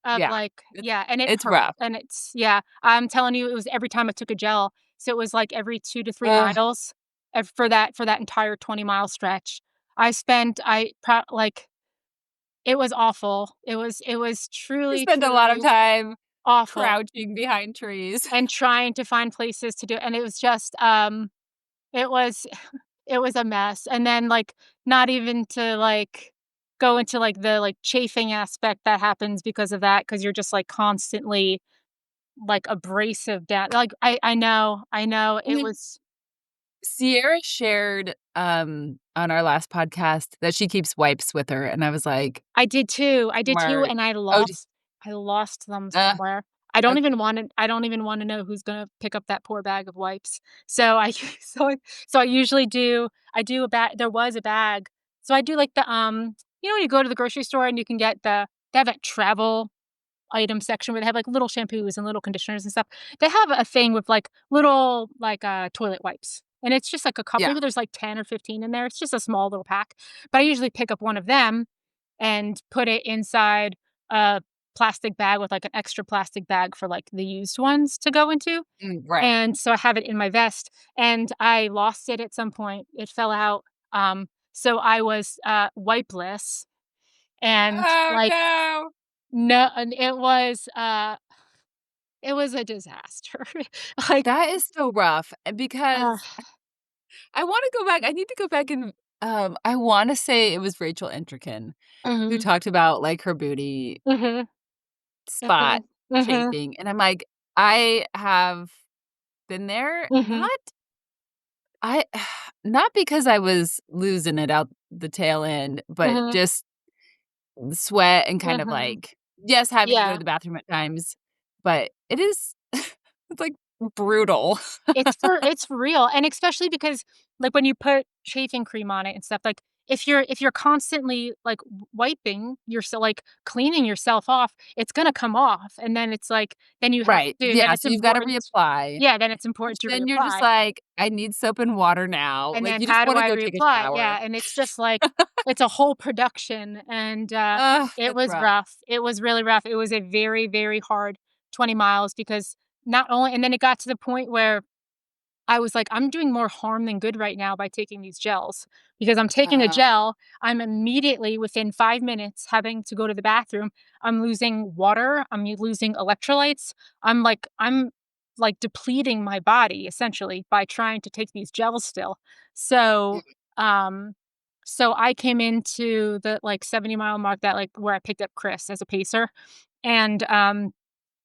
Of, yeah. like It's yeah, and it it's hurt, rough. and it's yeah, I'm telling you, it was every time I took a gel, so it was, like, every 2 to 3 Ugh. miles, for that entire 20-mile stretch. I like, it was awful. It was You truly, spend a lot of truly time awful, crouching behind trees. and trying to find places to do it, and it was just, it was it was a mess, and then, like, not even to, like, go into, like, the, like, chafing aspect that happens because of that, because 'cause you're just, like, constantly, like, abrasive down like, I know, it was Sierra shared, on our last podcast that she keeps wipes with her, and I was like, I did too, "Smart." and Oh, d I lost them uh, somewhere. ok I don't even wanna know who's gonna pick up that poor bag of wipes. So I so I usually I do a bag there was a bag. So I do, like, you know, when you go to the grocery store and you can get they have that travel item section where they have, like, little shampoos and little conditioners and stuff. They have a thing with, like, little, like, toilet wipes, and it's just, like, a couple yeah. maybe there's, like, 10 or 15 in there. It's just a small little pack, but I usually pick up one of them and put it inside a plastic bag with, like, an extra plastic bag for, like, the used ones to go into, Right. and so I have it in my vest, and I lost it at some point. It fell out, so I was, wipeless and, Oh, like, no. no and it was a disaster. Like, That is so rough, uh because I wanna go back I need to go back and, I wanna say it was Rachel Entrekin who mhm, talked about, like, her booty mhm, spot mhm, mhm, chafing, and I'm like, I have been there, mhm, I not because I was losing it out the tail end, but mhm, just sweat and kind of, mhm. like yes, having to go to Yeah. the bathroom at times, but it is it's, like, brutal. It's real, and especially because, like, when you put shaving cream on it and stuff, like, if you're constantly, like, wiping yourself, like, cleaning yourself off, it's gonna come off, and then it's like Right. then Yeah, it's so you've gotta important reapply, yeah, then it's which important to then you're just reapply. like, "I need soap and water now." And Like, then you just how do wanna I go take a reapply? shower. Yeah, and it's just like it's a whole production, and, Ugh, it that's was rough. rough. It was really rough. It was a very, very hard 20 miles because not only and then it got to the point where I was like, "I'm doing more harm than good right now by taking these gels." Because I'm taking a Uh, gel, I'm immediately within 5 minutes having to go to the bathroom. I'm losing water, losing electrolytes. I'm depleting my body essentially by trying to take these gels still. yeah, So, um, so I came into the, like, 70-mile mark that, like, where I picked up Chris as a pacer, and,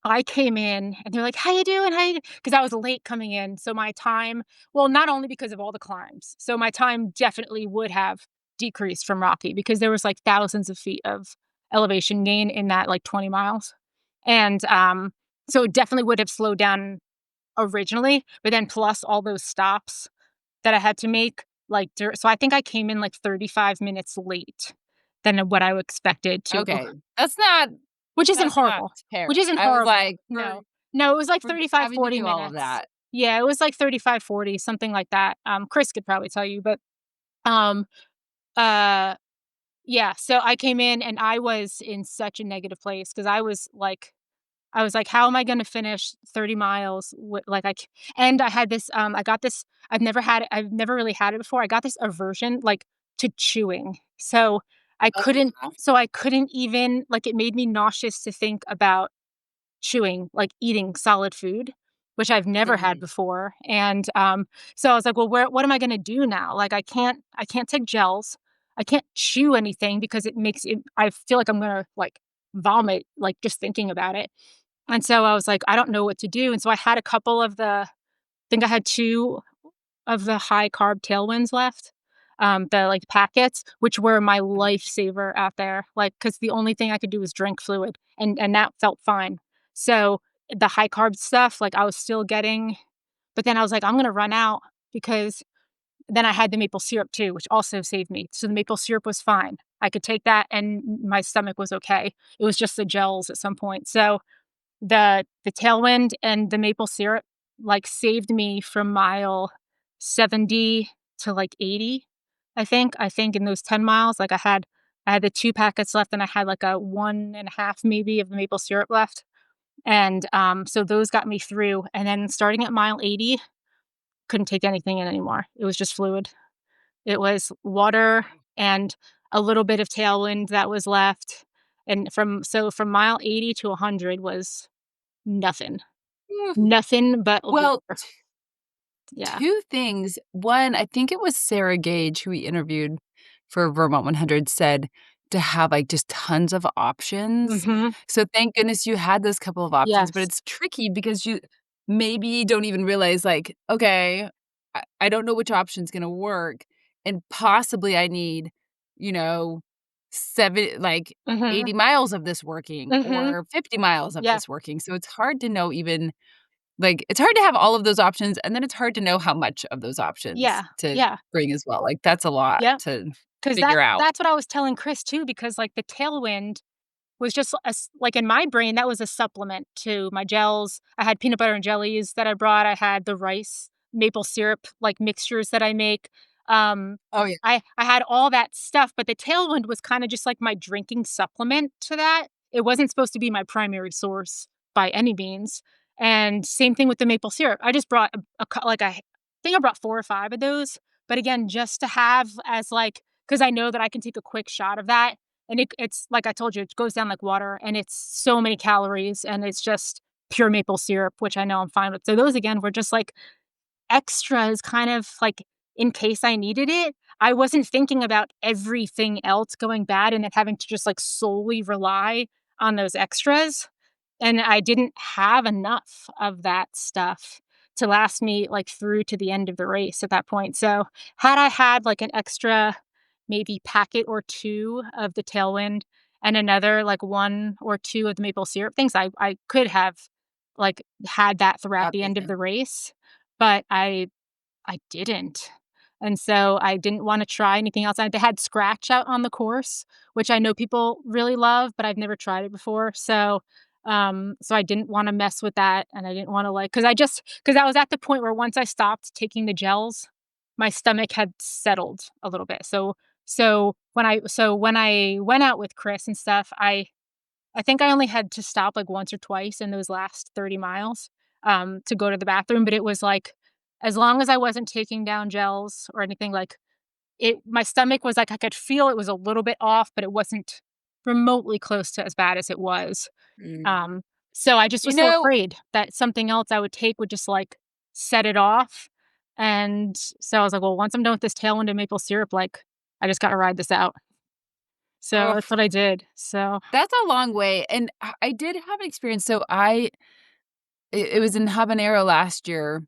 I came in and they're like, "How you doing? How you" because I was late coming in, so my time well, not only because of all the climbs, so my time definitely would have decreased from Rocky because there was, like, thousands of feet of elevation gain in that, like, 20 miles, and, so it definitely would have slowed down originally, but then plus all those stops that I had to make, like, so I think I came in, like, 35 minutes late than what I expected to. okay. That's not Which terrible. isn't I was horrible, like, no. No, it was like for 35, having to 40 do all of minutes. that. Yeah, it was like 35, 40, something like that. Chris could probably tell you, but, um, uh, yeah, so I came in and I was in such a negative place because I was like, "How am I gonna finish 30 miles wi like, I c" and I had this, I got this I've never really had it before. I got this aversion, like, to chewing. So I couldn't even like, it made me nauseous to think about chewing, like eating solid food, which I've never had Mhm. before, and, so I was like, "Well, what am I gonna do now? Like, I can't take gels. I can't chew anything because it makes it I feel like I'm gonna, like, vomit, like, just thinking about it." And so I was like, "I don't know what to do," and so I had a couple of the I think I had 2 of the high carb tailwinds left, like, packets, which were my Mhm. lifesaver out there, like, because the only thing I could do was drink fluid, and that felt fine. So, the high carb stuff, like, I was still getting but then I was like, "I'm gonna run out," because then I had the maple syrup too, which also saved me. So the maple syrup was fine. I could take that and my stomach was okay. It was just the gels at some point. So the tailwind and the maple syrup, like, saved me from mile 70 to, like, 80, I think in those 10 miles, like, I had the 2 packets left and I had, like, a 1 and a half maybe of the maple syrup left, and, so those got me through, and then starting at mile 80, couldn't take anything in anymore. It was just fluid. It was water and a little bit of tailwind that was left, and from mile 80 to 100 was nothing. Oof. Nothing but Well, water. Yeah. 2 things. One, I think it was Sarah Gage who we interviewed for Vermont 100 said to have, like, just tons of options. Mhm. So thank goodness you had those couple of options, but Yes. it's tricky because you maybe don't even realize, like, "Okay, I don't know which option's gonna work, and possibly I need, you know, 80 Mhm. miles of this working Mhm. or 50 miles of Yeah. this working." So it's hard to know even like, it's hard to have all of those options, and then it's hard to know how much of those options Yeah. to Yeah. bring as well, like, that's a lot Yep. to 'Cause figure out. that's what I was telling Chris too because, like, the tailwind was just like, in my brain, that was a supplement to my gels. I had peanut butter and jellies that I brought, I had the rice, maple syrup, like, mixtures that I make. Um, Oh, yeah. I had all that stuff, but the Tailwind was kinda just like my drinking supplement to that. It wasn't supposed to be my primary source by any means, and same thing with the maple syrup. I just brought a cou like, I think I brought 4 or 5 of those, but again, just to have as, like, because I know that I can take a quick shot of that and it's like I told you, it goes down like water, and it's so many calories, and it's just pure maple syrup, which I know I'm fine with. So those again were just like extras kind of like in case I needed it. I wasn't thinking about everything else going bad and then having to just like solely rely on those extras. And I didn't have enough of that stuff to last me like through to the end of the race at that point. So, had I had like an extra maybe packet or 2 of the Tailwind and another like 1 or 2 of the maple syrup things, I could have like had that throughout Got the those end of in. the race, but I didn't. and so I didn't wanna try anything else. They had scratch out on the course, which I know people really love, but I've never tried it before, so I didn't wanna mess with that, and I didn't wanna, like, because I was at the point where once I stopped taking the gels, my stomach had settled a little bit, so when I went out with Chris and stuff, I think I only had to stop, like, once or twice in those last 30 miles, to go to the bathroom, but it was, like, as long as I wasn't taking down gels or anything, like, my stomach was, like, I could feel it was a little bit off, but it wasn't remotely close to as bad as it was. Mm. Um, so I just You was so know afraid that something else I would take would just, like, set it off, and so I was like, "Well, once I'm done with this tailwind and maple syrup, like, I just gotta ride this out." So ugh, that's what I did, so that's a long way, and I did have an experience, so it was in Habanero last year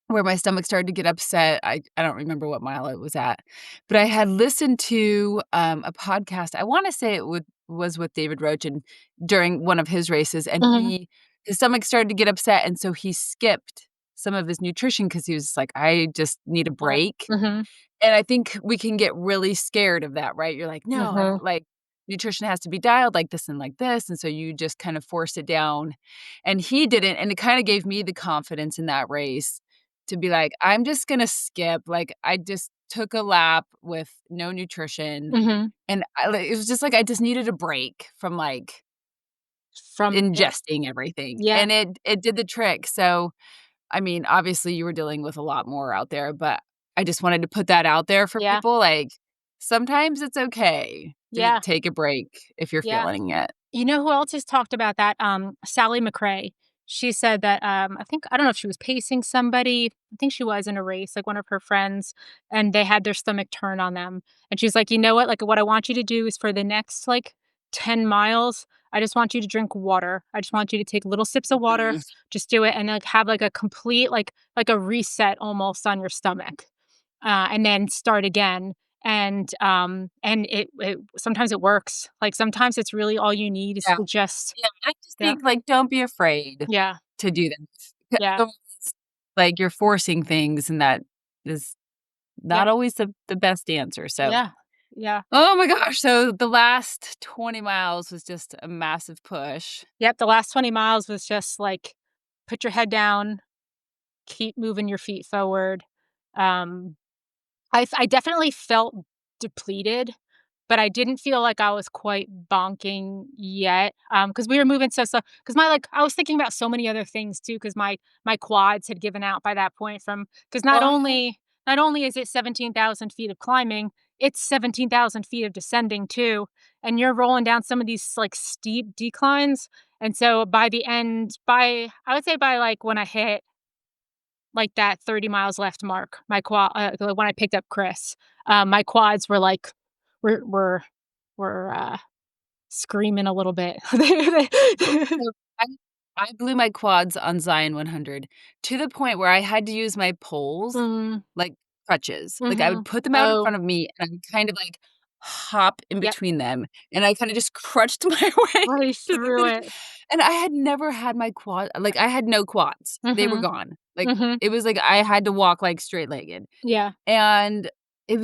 where my stomach started to get upset. I don't remember what mile it was at, but I had listened to, a podcast. I wanna say it would was with David Roach and during one of his races, and Mhm, his stomach started to get upset, and so he skipped some of his nutrition because he was like, "I just need a yeah. break." Mhm, And I think we can get really scared of that, right? You're like, "No, mhm, nutrition has to be dialed like this," and so you just kind of force it down, and he didn't, and it kinda gave me the confidence in that race to be like, "I'm just gonna skip," like, I just took a lap with no nutrition, mhm. and it was just like I just needed a break from, like, From it. ingesting everything, Yeah, and it did the trick, so I mean, obviously, you were dealing with a lot more out there, but I just wanted to put that out there for yeah, people, like, sometimes it's okay to yeah, take a break if you're yeah. feeling it. You know who else has talked about that? Sally McRae. She said that, I don't know if she was pacing somebody. I think she was in a race, like one of her friends, and they had their stomach turn on them. And she's like, you know what? Like, what I want you to do is for the next like 10 miles, I just want you to drink water. I just want you to take little sips of water, Mhm. just do it, and like have like a complete, like a reset almost on your stomach. And then start again. And it sometimes it works. Like, sometimes it's really all you need is Yeah. to just Yeah, I just yeah, think, like, don't be afraid yeah, to do this. 'Cause yeah, otherwise, like, you're forcing things, and that is not yeah, always the best answer, so yeah, yeah. oh my gosh, so the last 20 miles was just a massive push. Yep, the last 20 miles was just, like, put your head down, keep moving your feet forward. Um, I definitely felt depleted, but I didn't feel like I was quite bonking yet, because we were moving so. Because I was thinking about so many other things too. Because my quads had given out by that point from. Because Oh, not only is it 17,000 feet of climbing, it's 17,000 feet of descending too, and you're rolling down some of these, like, steep declines, and so by the end by I would say by, like, when I hit like that 30 miles left mark, like, when I picked up Chris, my quads were like were were were screaming a little bit. so I blew my quads on Zion 100 to the point where I had to use my poles Mm, like crutches. Like, I would mhm. put them out in Oh, front of me, and I would kind of, like, hop in yep, between them, and I kinda just crutched my way right to the through finish, it. and I had never had my I had no quads. They were Mhm, gone. Like, mhm. it was like I had to walk, like, straight-legged, Yeah, and it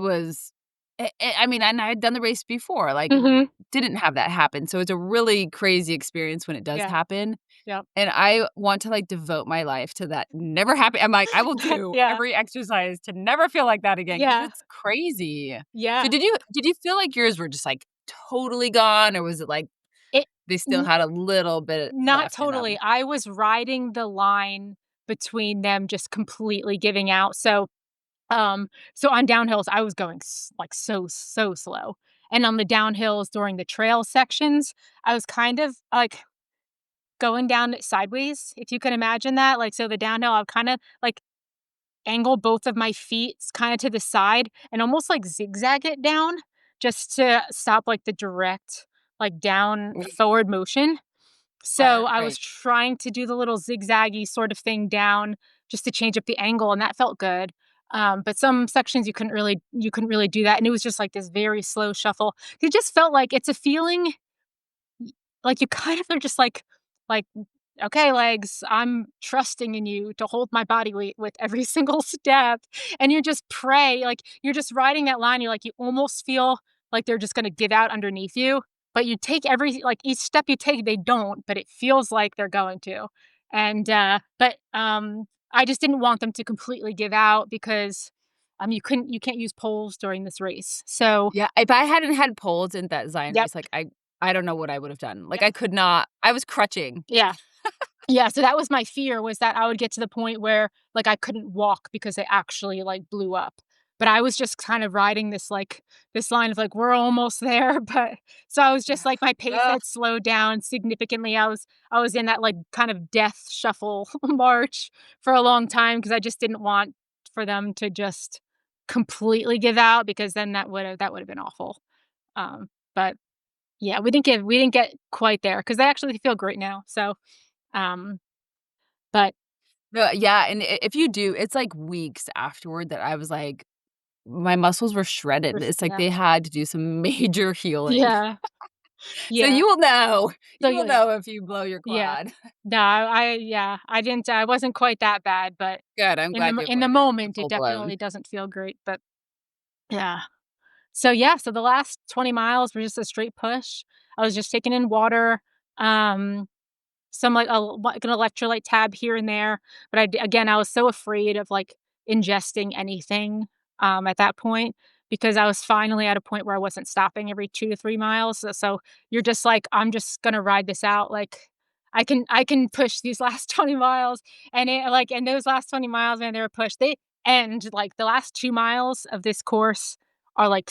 was I mean, and I had done the race before, like, mhm. didn't have that happen, so it's a really crazy experience when it does Yeah, happen, yep. and I want to, like, devote my life to that never happen I'm like, "I will do Yeah, every exercise to never feel like that again because yeah. it's crazy." So Yeah. did you feel like yours were just, like, totally gone, or was it like It they still n had a little bit Not left in totally. them? I was riding the line between them just completely giving out, so on downhills, I was going like so slow. And on the downhills during the trail sections, I was kind of like going down it sideways, if you can imagine that. Like, so the downhill, I'll kind of like angle both of my feet kind of to the side and almost like zigzag it down just to stop like the direct, like down Mm, forward motion. right, So I was right. trying to do the little zigzaggy sort of thing down just to change up the angle, and that felt good. But some sections you couldn't really do that, and it was just like this very slow shuffle. It just felt like it's a feeling like you kind of are just like "Okay, legs, I'm trusting in you to hold my body weight with every single step." And you just pray, like, you're just riding that line, you almost feel like they're just gonna give out underneath you, but you take every like, each step you take, they don't, but it feels like they're going to. And, I just didn't want them to completely give out because, you can't use poles during this race. So Yeah, if I hadn't had poles in that Zion yep, race, like, I don't know what I would have done. Like, yep, I could not I was crutching. yeah. Yeah, so that was my fear was that I would get to the point where, like, I couldn't walk because they actually, like, blew up. But I was just kind of riding this line of, like, "We're almost there," but so I was just like my pace Ugh. had slowed down significantly. I was in that, like, kind of death shuffle march for a long time because I just didn't want for them to just completely give out because then that would have been awful. But yeah, we didn't get quite there because they actually feel great now. So, um but No, yeah, and I if you do, it's, like, weeks afterward that I was like my muscles were shredded. It's like yeah. they had to do some major healing. Yeah. So Yeah. you will know. So, You will yeah. know if you blow your Yeah. quad. No, yeah, I wasn't quite that bad, but Good, I'm glad you in the avoided the moment, it full blown. definitely doesn't feel great, but yeah. So, yeah, so the last 20 miles were just a straight push. I was just taking in water, um some, like an electrolyte tab here and there, but again, I was so afraid of, like, ingesting anything, at that point, because I was finally at a point where I wasn't stopping every 2 to 3 miles, so you're just like, "I'm just gonna ride this out," like, I can push these last 20 miles, and those last 20 miles, man, they were pushed. They end like, the last 2 miles of this course are like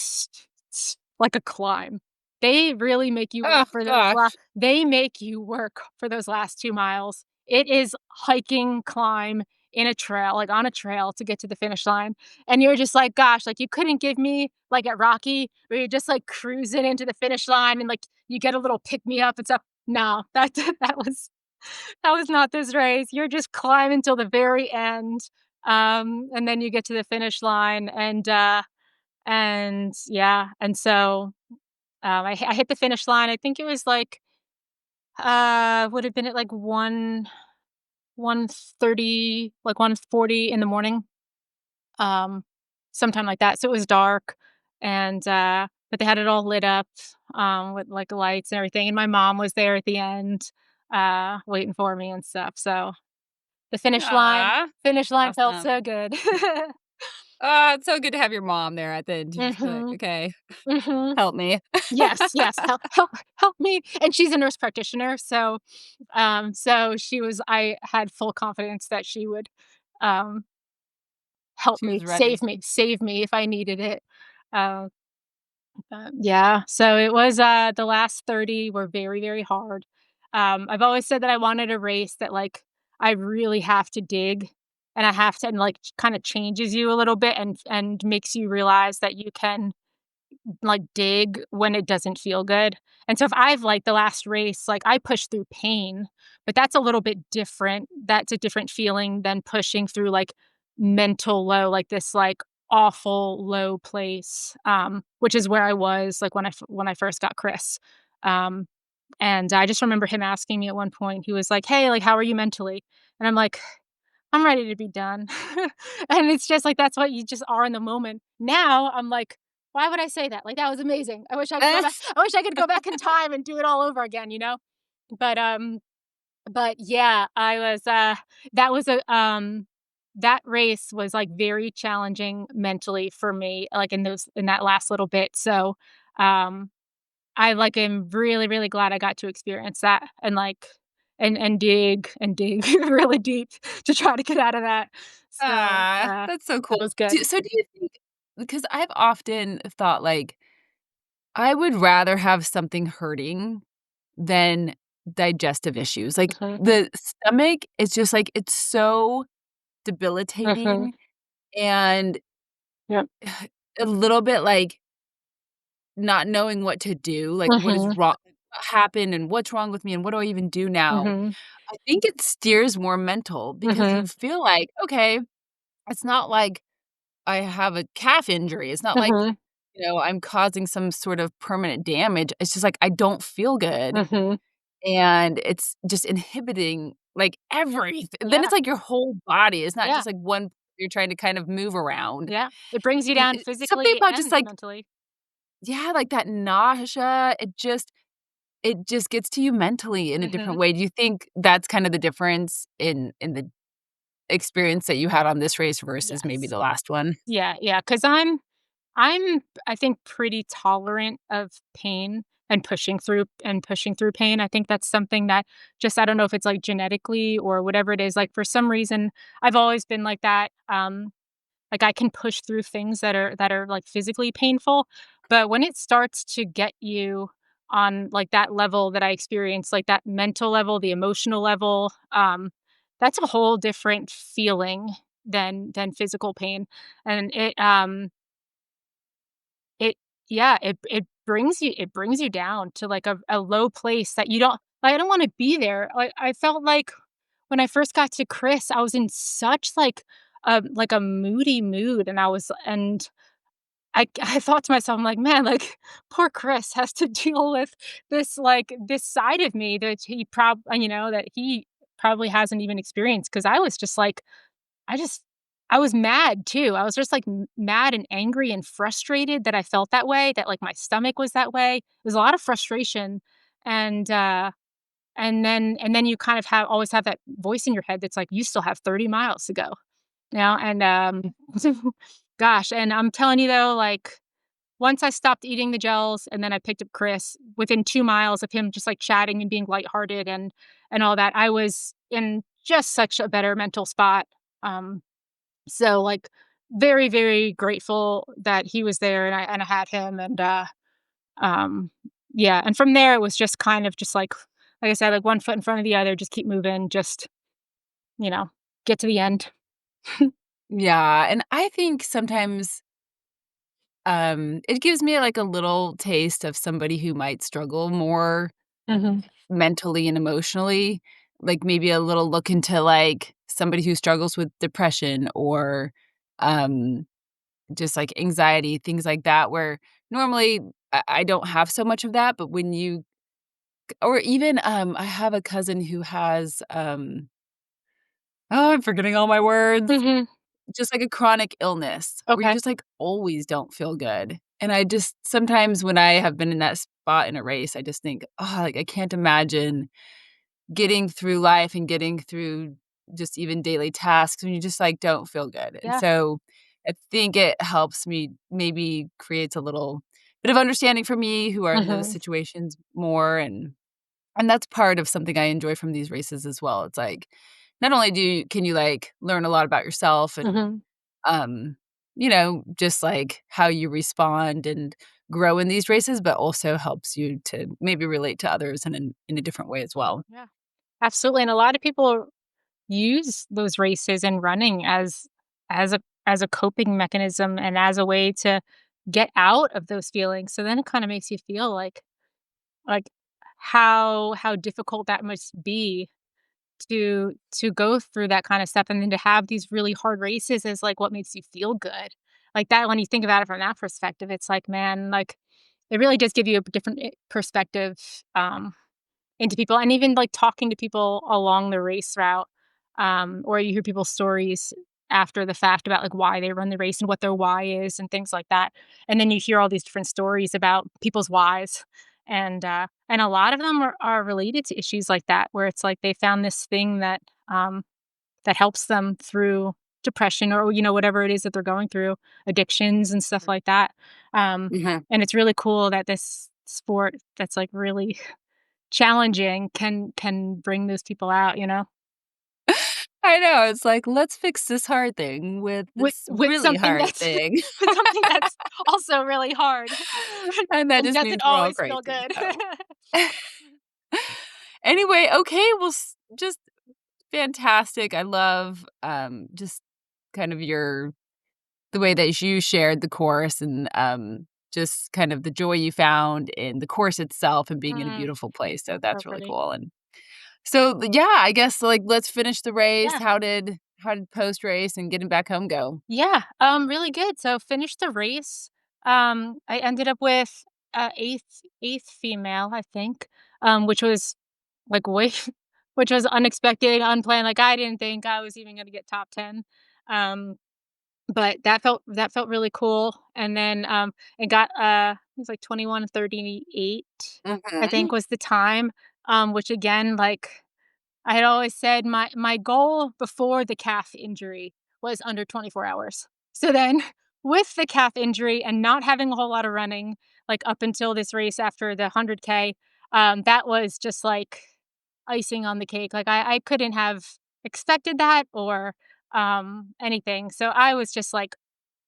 like a climb. They really make you work Oh for those gosh. they make you work for those last 2 miles. It is hiking, climb in a trail, like, on a trail to get to the finish line, and you're just like, "Gosh," like, you couldn't give me, like, at Rocky, where you're just, like, cruising into the finish line and, like, you get a little pick me up and stuff. No, that that was not this race. You're just climbing till the very end, and then you get to the finish line, and yeah, and so, I hit the finish line. I think it was, like, would have been at, like, 1:30, like, 1:40 in the morning, um, sometime like that, so it was dark, and, but they had it all lit up, with, like, lights and everything, and my mom was there at the end, waiting for me and stuff, so the Aw, finish line felt so awesome. good. Oh, it's so good to have your mom there at the end. Just be like, Mhm, "Okay, mhm. help me." Yes, yes, help me, and she's a nurse practitioner, so I had full confidence that she would, um, help She me, was ready. save me if I needed it. Uh, yeah, so it was, the last 30 were very, very hard. I've always said that I wanted a race that, like, I really have to dig, and I have to and, like, kinda changes you a little bit and makes you realize that you can like, dig when it doesn't feel good. And so if I've like the last race, like, I pushed through pain, but that's a little bit different. That's a different feeling than pushing through, like, mental low, like, this, like, awful low place, which is where I was, like, when I first got Chris. Um, and I just remember him asking me at one point, he was like, "Hey, like, how are you mentally?" And I'm like, I'm ready to be done. And it's just like that's what you just are in the moment. Now I'm like, why would I say that? Like that was amazing. I wish I could go back in time and do it all over again, you know? But but yeah, I was that was a that race was like very challenging mentally for me, like in that last little bit. So um I, like, am really, really glad I got to experience that and, like and dig really deep to try to get out of that. So, Ah, that's so that cool. was good. Do you think because I've often thought, like, I would rather have something hurting than digestive issues. Like, Mhm, the stomach is just, like, it's so mhm, debilitating and yep, a little bit, like, not knowing what to do, like, what is mhm, wrong what happened and what's wrong with me and what do I even do now? mhm, I think it steers more mental because you mhm, feel like, "Okay, it's not like I have a calf injury. It's not like, mhm, I'm causing some sort of permanent damage. It's just like I don't feel good." mhm, and it's just inhibiting, like, everything. Then Yeah, it's like your whole body, it's not yeah, just, like, one you're trying to kind of move around. yeah. It brings you And down something physically about just, and like mentally. yeah, like, that nausea, it just gets to you mentally in a different Mhm. way. Do you think that's kind of the difference in the experience that you had on this race versus maybe Yes. the last one? Yeah, yeah. Because I 'cause I'm, I think, pretty tolerant of pain and pushing through pain. I think that's something that just I don't know if it's, like, genetically or whatever it is, like, for some reason, I've always been like that, like, I can push through things that are, like, physically painful, but when it starts to get you on, like, that level that I experienced, like, that mental level, the emotional level, that's a whole different feeling than physical pain, and it yeah, it brings you down to, like, a low place that you don't like, I don't wanna be there. I felt like when I first got to Chris, I was in such, like, a moody mood, and I thought to myself, I'm like, "Man, like, poor Chris has to deal with this, like, this side of me that that he probably hasn't even experienced." Because I was just like I just I was mad too. I was just, like, m mad and angry and frustrated that I felt that way, that, like, my stomach was that way. There's a lot of frustration, and, uh, and then you kind of always have that voice in your head that's like, "You still have 30 miles to go." You know, and, gosh, and I'm telling you though, like, once I stopped eating the gels and then I picked up Chris, within 2 miles of him just, like, chatting and being lighthearted and all that, I was in just such a better mental spot, so, like, very, very grateful that he was there and I had him, um, yeah, and from there, it was just kind of just like I said, like, one foot in front of the other, just keep moving, just, you know, get to the end. Yeah, and I think sometimes, it gives me, like, a little taste of somebody who might struggle more Mhm. mentally and emotionally, like, maybe a little look into, like, somebody who struggles with depression or, um, just, like, anxiety, things like that, where normally I don't have so much of that, but when you or even, I have a cousin who has, oh, I'm forgetting all my words. Mhm. Just like a chronic illness where you Okay. just, like, always don't feel good, and I just sometimes when I have been in that spot in a race, I just think, "Oh, like, I can't imagine getting through life and getting through just even daily tasks when you just, like, don't feel good," and Yeah. so I think it helps me maybe creates a little bit of understanding for me who are in those Mhm. situations more, and that's part of something I enjoy from these races as well. It's like, not only can you, like, learn a lot about yourself and Mhm. um, just like how you respond and grow in these races, but also helps you to maybe relate to others in a different way as well. Yeah. Absolutely, and a lot of people use those races and running as a coping mechanism and as a way to get out of those feelings, so then it kinda makes you feel like how difficult that must be to go through that kinda stuff, and then to have these really hard races is, like, what makes you feel good. Like, that when you think about it from that perspective, it's like, man, like, it really does give you a different perspective, into people, and even, like, talking to people along the race route, or you hear people's stories after the fact about, like, why they run the race and what their why is and things like that, and then you hear all these different stories about people's whys, and a lot of them are related to issues like that, where it's like they found this thing that helps them through depression or, whatever it is that they're going through, addictions and stuff like that, Mhm. and it's really cool that this sport that's, like, really challenging can bring those people out, you know? I know, it's like, "Let's fix this hard thing with With this with really something hard that's thing." with something that's also really hard And that and just doesn't means we're all always feel crazy, good. so anyway, okay, well, just fantastic. I love, just kind of the way that you shared the course and, just kind of the joy you found in the course itself and being in a Mhm. beautiful place, so So that's really pretty. cool, and so, yeah, I guess, like, let's finish the race. Yeah. How did post-race and getting back home go? Yeah, really good. So finished the race. I ended up with, 8th female, I think, which was way which was unexpected, unplanned, like, I didn't think I was even gonna get top 10. Um, but that felt really cool, and then, it got, it was like 21:38, I think Mhm. was the time, which again, like, I had always said my goal before the calf injury was under 24 hours. So then with the calf injury and not having a whole lot of running, like, up until this race after the 100K, that was just, like, icing on the cake. Like, I couldn't have expected that or, anything. So I was just, like,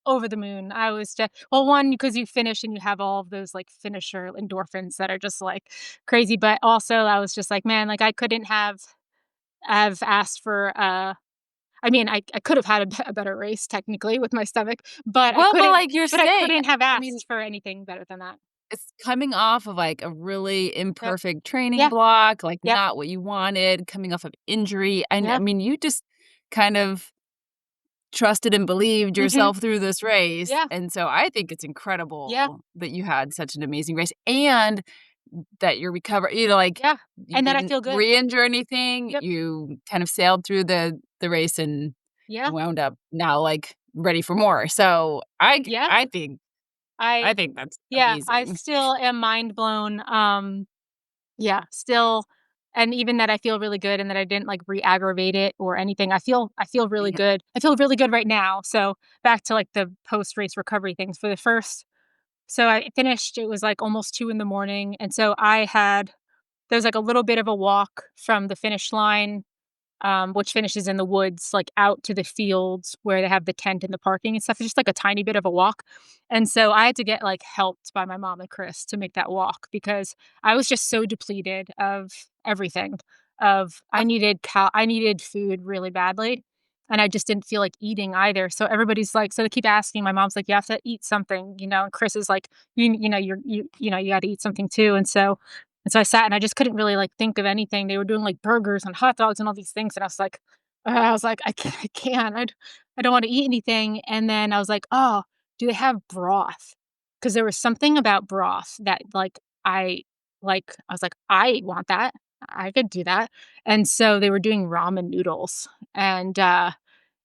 over the moon. I was just well, one, because you finish and you have all of those, like, finisher endorphins that are just, like, crazy, but also I was just like, "Man," like, I couldn't have asked for, I mean, I could have had a better race technically with my stomach, Well, but, like you're I saying, couldn't have I mean, asked for anything better than that. it's coming off of, like, a really Yep. imperfect training Yeah. block, like, Yep. not what you wanted, coming off of injury, and, I Yeah. mean, you just kind of trusted and believed Mhm. yourself through this race, Yeah. and so I think it's Yeah. incredible that you had such an amazing race and that you're like, Yeah. you And that I didn't feel good. re-injure anything, Yep. you kind of sailed through the race and Yeah. wound up now, like, ready for more, so Yeah. I I think that's yeah, I amazing. still am mind blown, yeah, still and even that I feel really good and that I didn't, like, re-aggravate it or anything. I feel really Yeah. good. I feel really good right now. So, back to, like, the post-race recovery things. For the first so I finished, it was, like, almost 2 in the morning, and so there was, like, a little bit of a walk from the finish line, which finishes in the woods, like, out to the fields where they have the tent and the parking and stuff. It's just, like, a tiny bit of a walk, and so I had to get, like, helped by my mom and Chris to make that walk because I was just so depleted of everything, of I needed food really badly, and I just didn't feel like eating either, so everybody's like so they keep asking, my mom's like, "You have to eat something," and Chris is like, You know, you gotta eat something too," and so I sat and I just couldn't really, like, think of anything. They were doing, like, burgers and hot dogs and all these things, and I was like, I can't. I don't wanna eat anything." And then I was like, "Oh, do they have broth?" Because there was something about broth that, I was like, "I want that. I could do that." And so they were doing ramen noodles, and,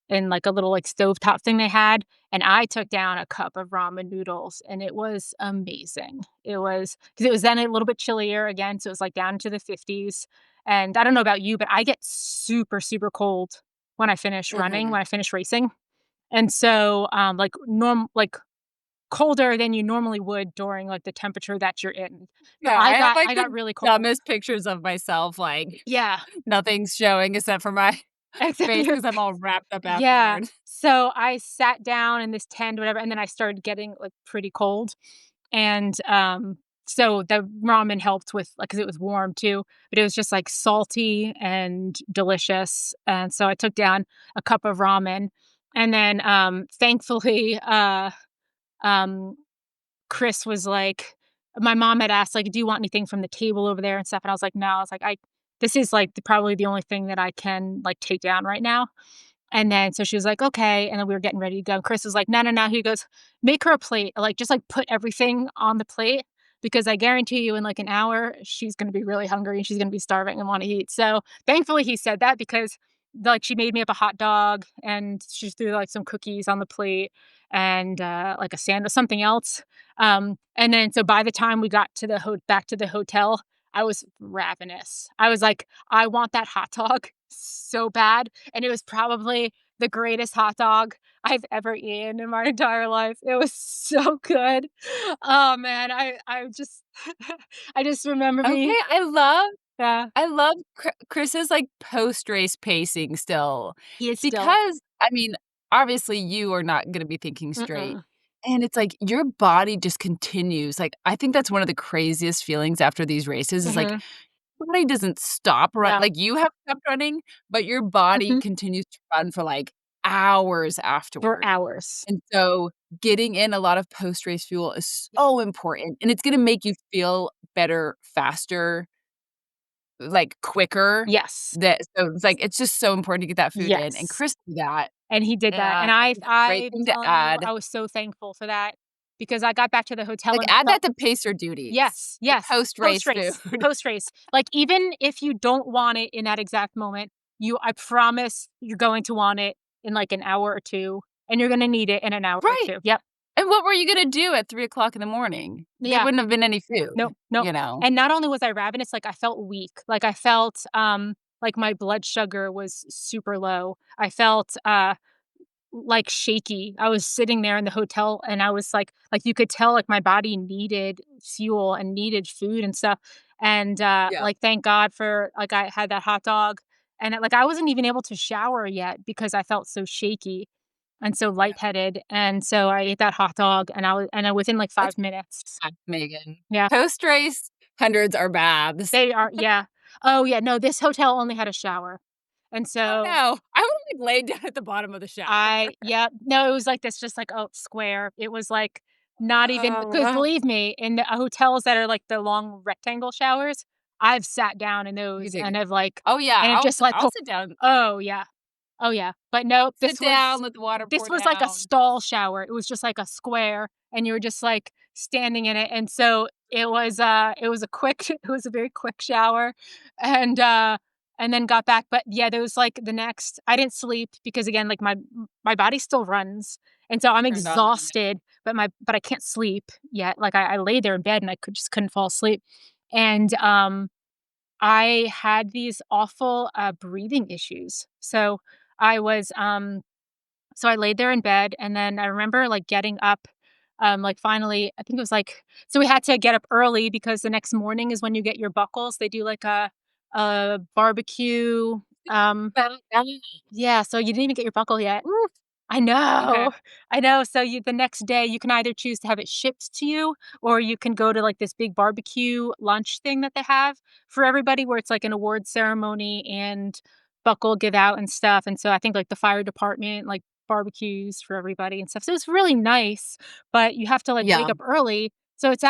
in, like, a little, like, stovetop thing they had, and I took down a cup of ramen noodles, and it was amazing. It was because it was then a little bit chillier again, so it was, like, down to the 50s, and I don't know about you, but I get super, super cold Mhm. when I finish racing, and so, colder than you normally would during, like, the temperature that you're in. So Yeah, I have, like, I got the really cold. dumbest pictures of myself, like, Yeah. nothing's showing except for my Except face you're because 'cause I'm all wrapped up Yeah. afterward. So I sat down in this tent, whatever, and then I started getting, like, pretty cold, and, so the ramen helped with like, because it was warm too, but it was just, like, salty and delicious, and so I took down a cup of ramen, and then, thankfully, um, Chris was like my mom had asked, like, "Do you want anything from the table over there and stuff?" And I was like, "No." I was like, "I This is, like, probably the only thing that I can, like, take down right now." And then so she was like, "Okay," and then we were getting ready to go, and Chris was like, "No, no, no," he goes, "Make her a plate, like, just, like, put everything on the plate because I guarantee you in, like, an hour, she's gonna be really hungry and she's gonna be starving and wanna eat." So, thankfully, he said that because, like, she made me up a hot dog and she threw, like, some cookies on the plate and, like, a sandwich something else, and then so by the time we got to the back to the hotel, I was ravenous. I was like, "I want that hot dog so bad," and it was probably the greatest hot dog I've ever eaten in my entire life. It was so good. Oh, man, I just I just remember Okay, me yeah, I love Chris's, like, post-race pacing still, he is still because, I mean, obviously, you are not gonna be thinking straight, mm-mm, and it's like your body just continues, like, I think that's one of the craziest feelings after these races is, like, mhm, your body doesn't stop yeah, like, you have stopped running, but your body mhm, continues to run for, like, hours for afterward, hours. and so getting in a lot of post-race fuel is Yeah, so important, and it's gonna make you feel better faster, like, quicker, yes, that so it's like, it's just so important to get that food in, and yes, Chris did that, and he did that, and and I think it's a great I'm thing to telling you, add. I was so thankful for that. because I got back to the hotel Like, and I add felt that to pacer duties, yes, the yes, post-race food. post-race, post-race. Like, even if you don't want it in that exact moment, I promise you're going to want it in, like, an hour or 2, and you're gonna need it in an hour or Right, 2. Yep. and what were you gonna do at 3 o'clock in the morning? There Yeah. wouldn't have been any food, Nope, nope. you know? And not only was I ravenous, like, I felt weak. Like, I felt, like my blood sugar was super low. I felt, like, shaky. I was sitting there in the hotel and I was like, you could tell, like, my body needed fuel and needed food and stuff, and, Yeah, like, thank God for like, I had that hot dog, and, like, I wasn't even able to shower yet because I felt so shaky and so yeah. lightheaded, and so I ate that hot dog, and I within, like, That's 5 minutes. bad, Megan. Yeah. Post-race, hundreds are baths. They are yeah. Oh, yeah, no, this hotel only had a shower, and Oh, so no. I would've, like, laid down at the bottom of the shower. no, it was like this just like, oh, square. It was, like, not even because Oh, believe me, in the hotels that are, like, the long rectangle showers, I've sat down in you those take and it. have, like Oh, yeah, and it just like, I'll oh sit down. oh, yeah. Oh, yeah, but nope, Sit down, let the water pour like a down. stall shower. It was just like a square, and you were just, like, standing in it, and so it was a quick it was a very quick shower, and, uh, and then got back, but, yeah, there was, like, the next I didn't sleep because, again, like, my body still runs, and so I'm Turned on. exhausted, but I can't sleep yet. Like, I lay there in bed, and I couldn't fall asleep, and, I had these awful, breathing issues. I was, so I laid there in bed, and then I remember, like, getting up, like, finally I think it was, like so we had to get up early because the next morning is when you get your buckles. They do, like, a barbecue, yeah, so you didn't even get your buckle yet. Oof. I Okay. know, I know, so you the next day, you can either choose to have it shipped to you, or you can go to, like, this big barbecue lunch thing that they have for everybody where it's, like, an award ceremony and buckle give out and stuff, and so I think, like, the fire department, like, barbecues for everybody and stuff, so it's really nice, but you have to, like, wake Yeah. up early, so it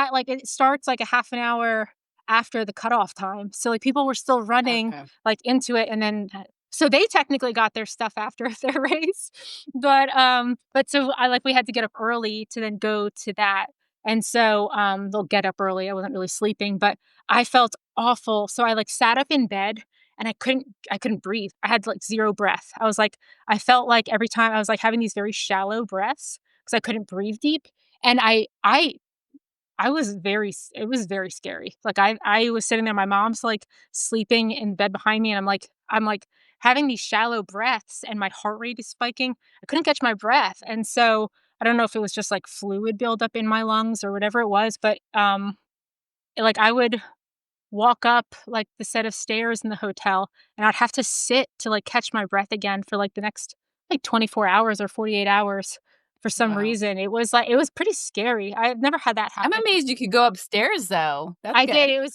starts, like, a half an hour after the cutoff time, so, like, people were still running, Okay. like, into it, and then so they technically got their stuff after their race, but so we had to get up early to then go to that, and so, they'll get up early, I wasn't really sleeping, but I felt awful, so I, like, sat up in bed, and I couldn't breathe, I had, like, 0 breath, I felt like every time I was, like, having these very shallow breaths because I couldn't breathe deep, and I was it was very scary. Like, I was sitting there, my mom's, like, sleeping in bed behind me, and I'm, like, having these shallow breaths, and my heart rate is spiking. I couldn't catch my breath, and so, I don't know if it was just, like, fluid buildup in my lungs or whatever it was, but, like, I would walk up, like, the set of stairs in the hotel, and I'd have to sit to, like, catch my breath again for, like, the next, like, 24 hours or 48 hours for some Wow. reason. It was pretty scary. I've never had that I'm happen. amazed you could go upstairs, though. That's I did, good. it was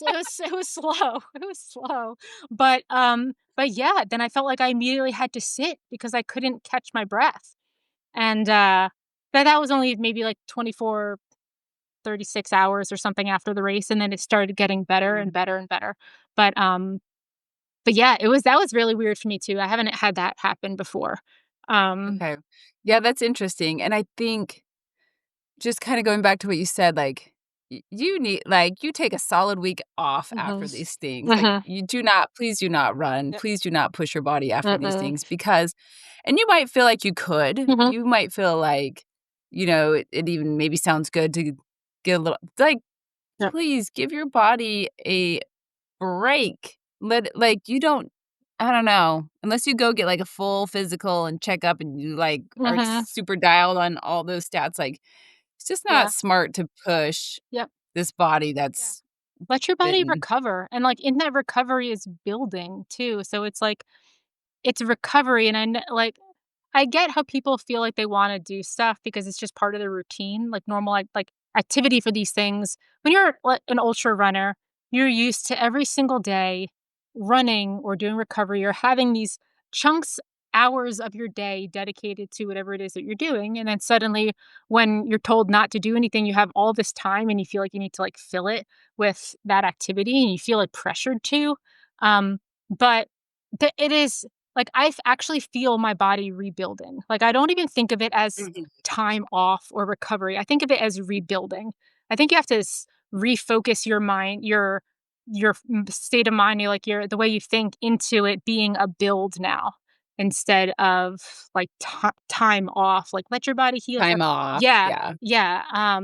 slow, it was slow, but yeah, then I felt like I immediately had to sit because I couldn't catch my breath, and, but that was only maybe, like, 24, 36 hours or something after the race, and then it started getting better and Mm, better and better, but, um but yeah, it was that was really weird for me too, I haven't had that happen before, um okay. Yeah, that's interesting, and I think just kinda going back to what you said, like, you need like, you take a solid week off after Mhm. these things, like, Mhm. you do not please do not run, Yep. please do not push your body after these Mm-mm. things because and you might feel like you could, Mhm. you might feel like, it even maybe sounds good to get a little like, Yep. please give your body a break. Let it like, you don't I don't know, unless you go get, like, a full physical and check up and you, like, are Mhm. super dialed on all those stats, like, it's just not Yeah. smart to push Yep. this body Yeah. that's Let your body been recover, and, like, in that recovery is building too, so it's like it's recovery, and I get how people feel like they wanna do stuff because it's just part of their routine, like, normal, like, activity for these things. When you're, like, an ultra runner, you're used to every single day running or doing recovery or having these chunks, hours of your day dedicated to whatever it is that you're doing, and then suddenly, when you're told not to do anything, you have all this time and you feel like you need to, like, fill it with that activity, and you feel, like, pressured to, but it is like, actually feel my body rebuilding. Like, I don't even think of it as Mhm. time off or recovery. I think of it as rebuilding. I think you have to refocus your mind, your state of mind, like your the way you think into it being a build now instead of like time off. Like let your body heal. Time off, Yeah, yeah. yeah.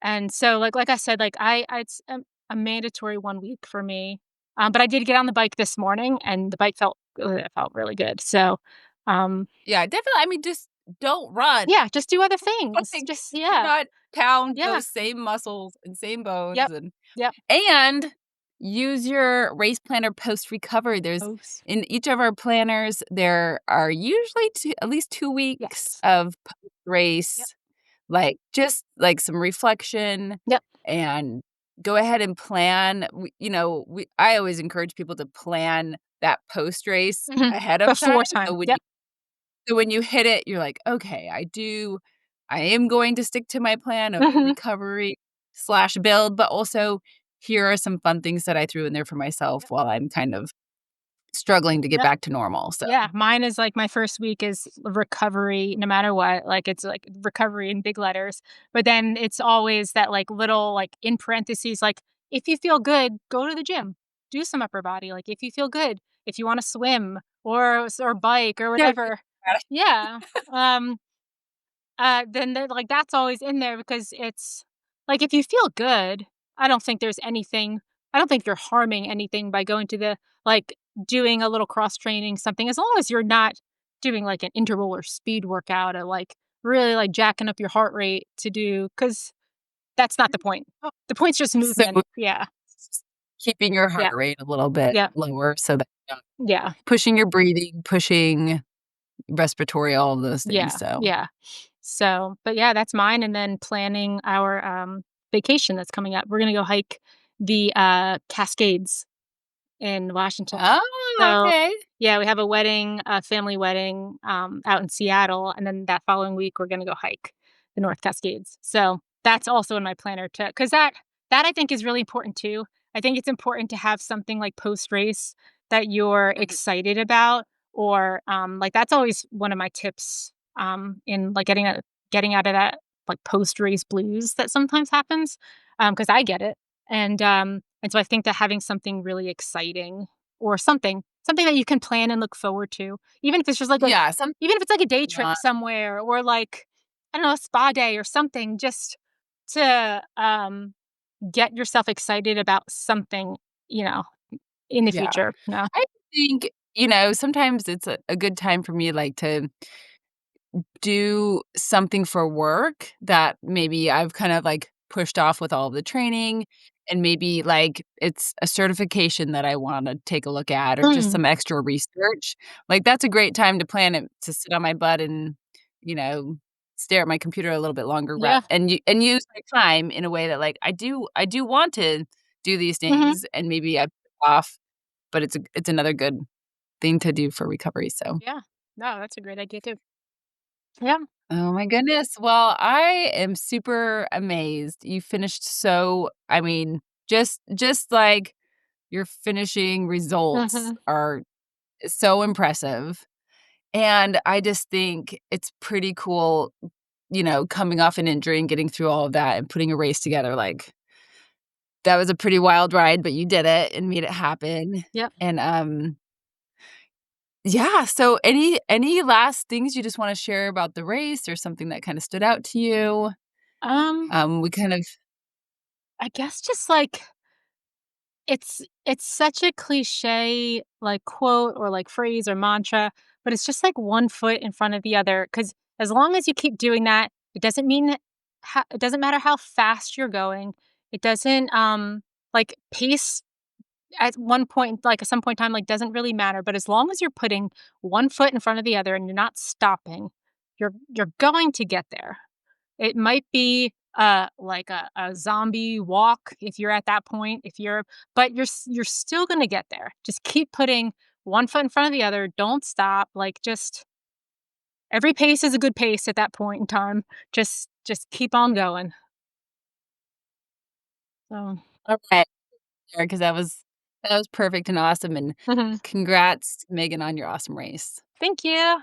And so, like I said, like it's a mandatory 1 week for me. But I did get on the bike this morning, and the bike it felt really good. So, um, Yeah, definitely, I mean, just don't run. yeah, just do other things. Like, Just do yeah, not pound yeah, those same muscles and same bones yep, yep. and use your race planner post-recovery. There's Post. in each of our planners, there are usually at least 2 weeks Yes. of Yep. post-race, like, just, like, some reflection Yep. and go ahead and plan. I always encourage people to plan that post-race Mhm. ahead of time, Before time. Yep. so when you hit it, you're like, "Okay, I am going to stick to my plan of Mhm. recovery/build, but also here are some fun things that I threw in there for myself Yep. while I'm kind of struggling to get Yep. back to normal." So, Yeah, mine is like my first week is recovery no matter what, like, it's, like, recovery in big letters, but then it's always that, like, little, like, in parentheses, like, "If you feel good, go to the gym, do some upper body," like, "If you feel good, if you wanna swim or bike or yeah, whatever." Yeah, um then like, that's always in there because it's like, if you feel good, I don't think there's anything I don't think you're harming anything by going to the like, doing a little cross training, something, as long as you're not doing, like, an interval or speed workout or, like, really, like, jacking up your heart rate to do because that's not the point. The point's just so movement. Yeah. keeping your heart Yeah. rate a little bit Yeah. lower so that Yeah. pushing your breathing, pushing respiratory, all of those things, Yeah. so Yeah. So, but yeah, that's mine, and then planning our, vacation that's coming up. We're gonna go hike the, Cascades in Washington. Oh, So, okay. yeah, we have a wedding, a family wedding, out in Seattle, and then that following week, we're gonna go hike the North Cascades. So, that's also in my planner too, because that I think is really important too. I think it's important to have something like post-race that you're Mhm. excited about or, like, that's always one of my tips, in, like, getting out of that, like, post-race blues that sometimes happens, because I get it. And so I think that having something really exciting or something that you can plan and look forward to, even if it's just like a Yeah, some even if it's like a day trip want somewhere or like, I don't know, a spa day or something just to, get yourself excited about something, you know, in the yeah. future. No. I think, sometimes it's a good time for me, like, to do something for work that maybe I've kind of, like, pushed off with all of the training, and maybe, like, it's a certification that I wanna take a look at or just Mm, some extra research. Like, that's a great time to plan it to sit on my butt and, you know, stare at my computer a little bit longer, yeah. and use my time in a way that, like, I do want to do these Mhm. things, and maybe I put it off, but it's another good thing to do for recovery, so Yeah. No, that's a great idea too. Yeah. oh my goodness. Well, I am super amazed. You finished so I mean, just like your finishing results Mhm. are so impressive. And I just think it's pretty cool, coming off an injury and getting through all of that and putting a race together. Like that was a pretty wild ride, but you did it and made it happen. Yep. And yeah, so any last things you just want to share about the race or something that kind of stood out to you? Um, We kind of I guess just like it's such a cliche, like, quote or, like, phrase or mantra, but it's just, like, one foot in front of the other. Because as long as you keep doing that, it doesn't mean that it doesn't matter how fast you're going. It doesn't, like, pace at one point, like, at some point in time, like, doesn't really matter, but as long as you're putting one foot in front of the other and you're not stopping, you're going to get there. It might be, like a zombie walk if you're at that point, if you're but you're still gonna get there. Just keep putting one foot in front of the other, don't stop, like, just every pace is a good pace at that point in time. Just keep on going. So okay, because that was That was perfect and awesome, and Mhm. congrats, Megan, on your awesome race. Thank you.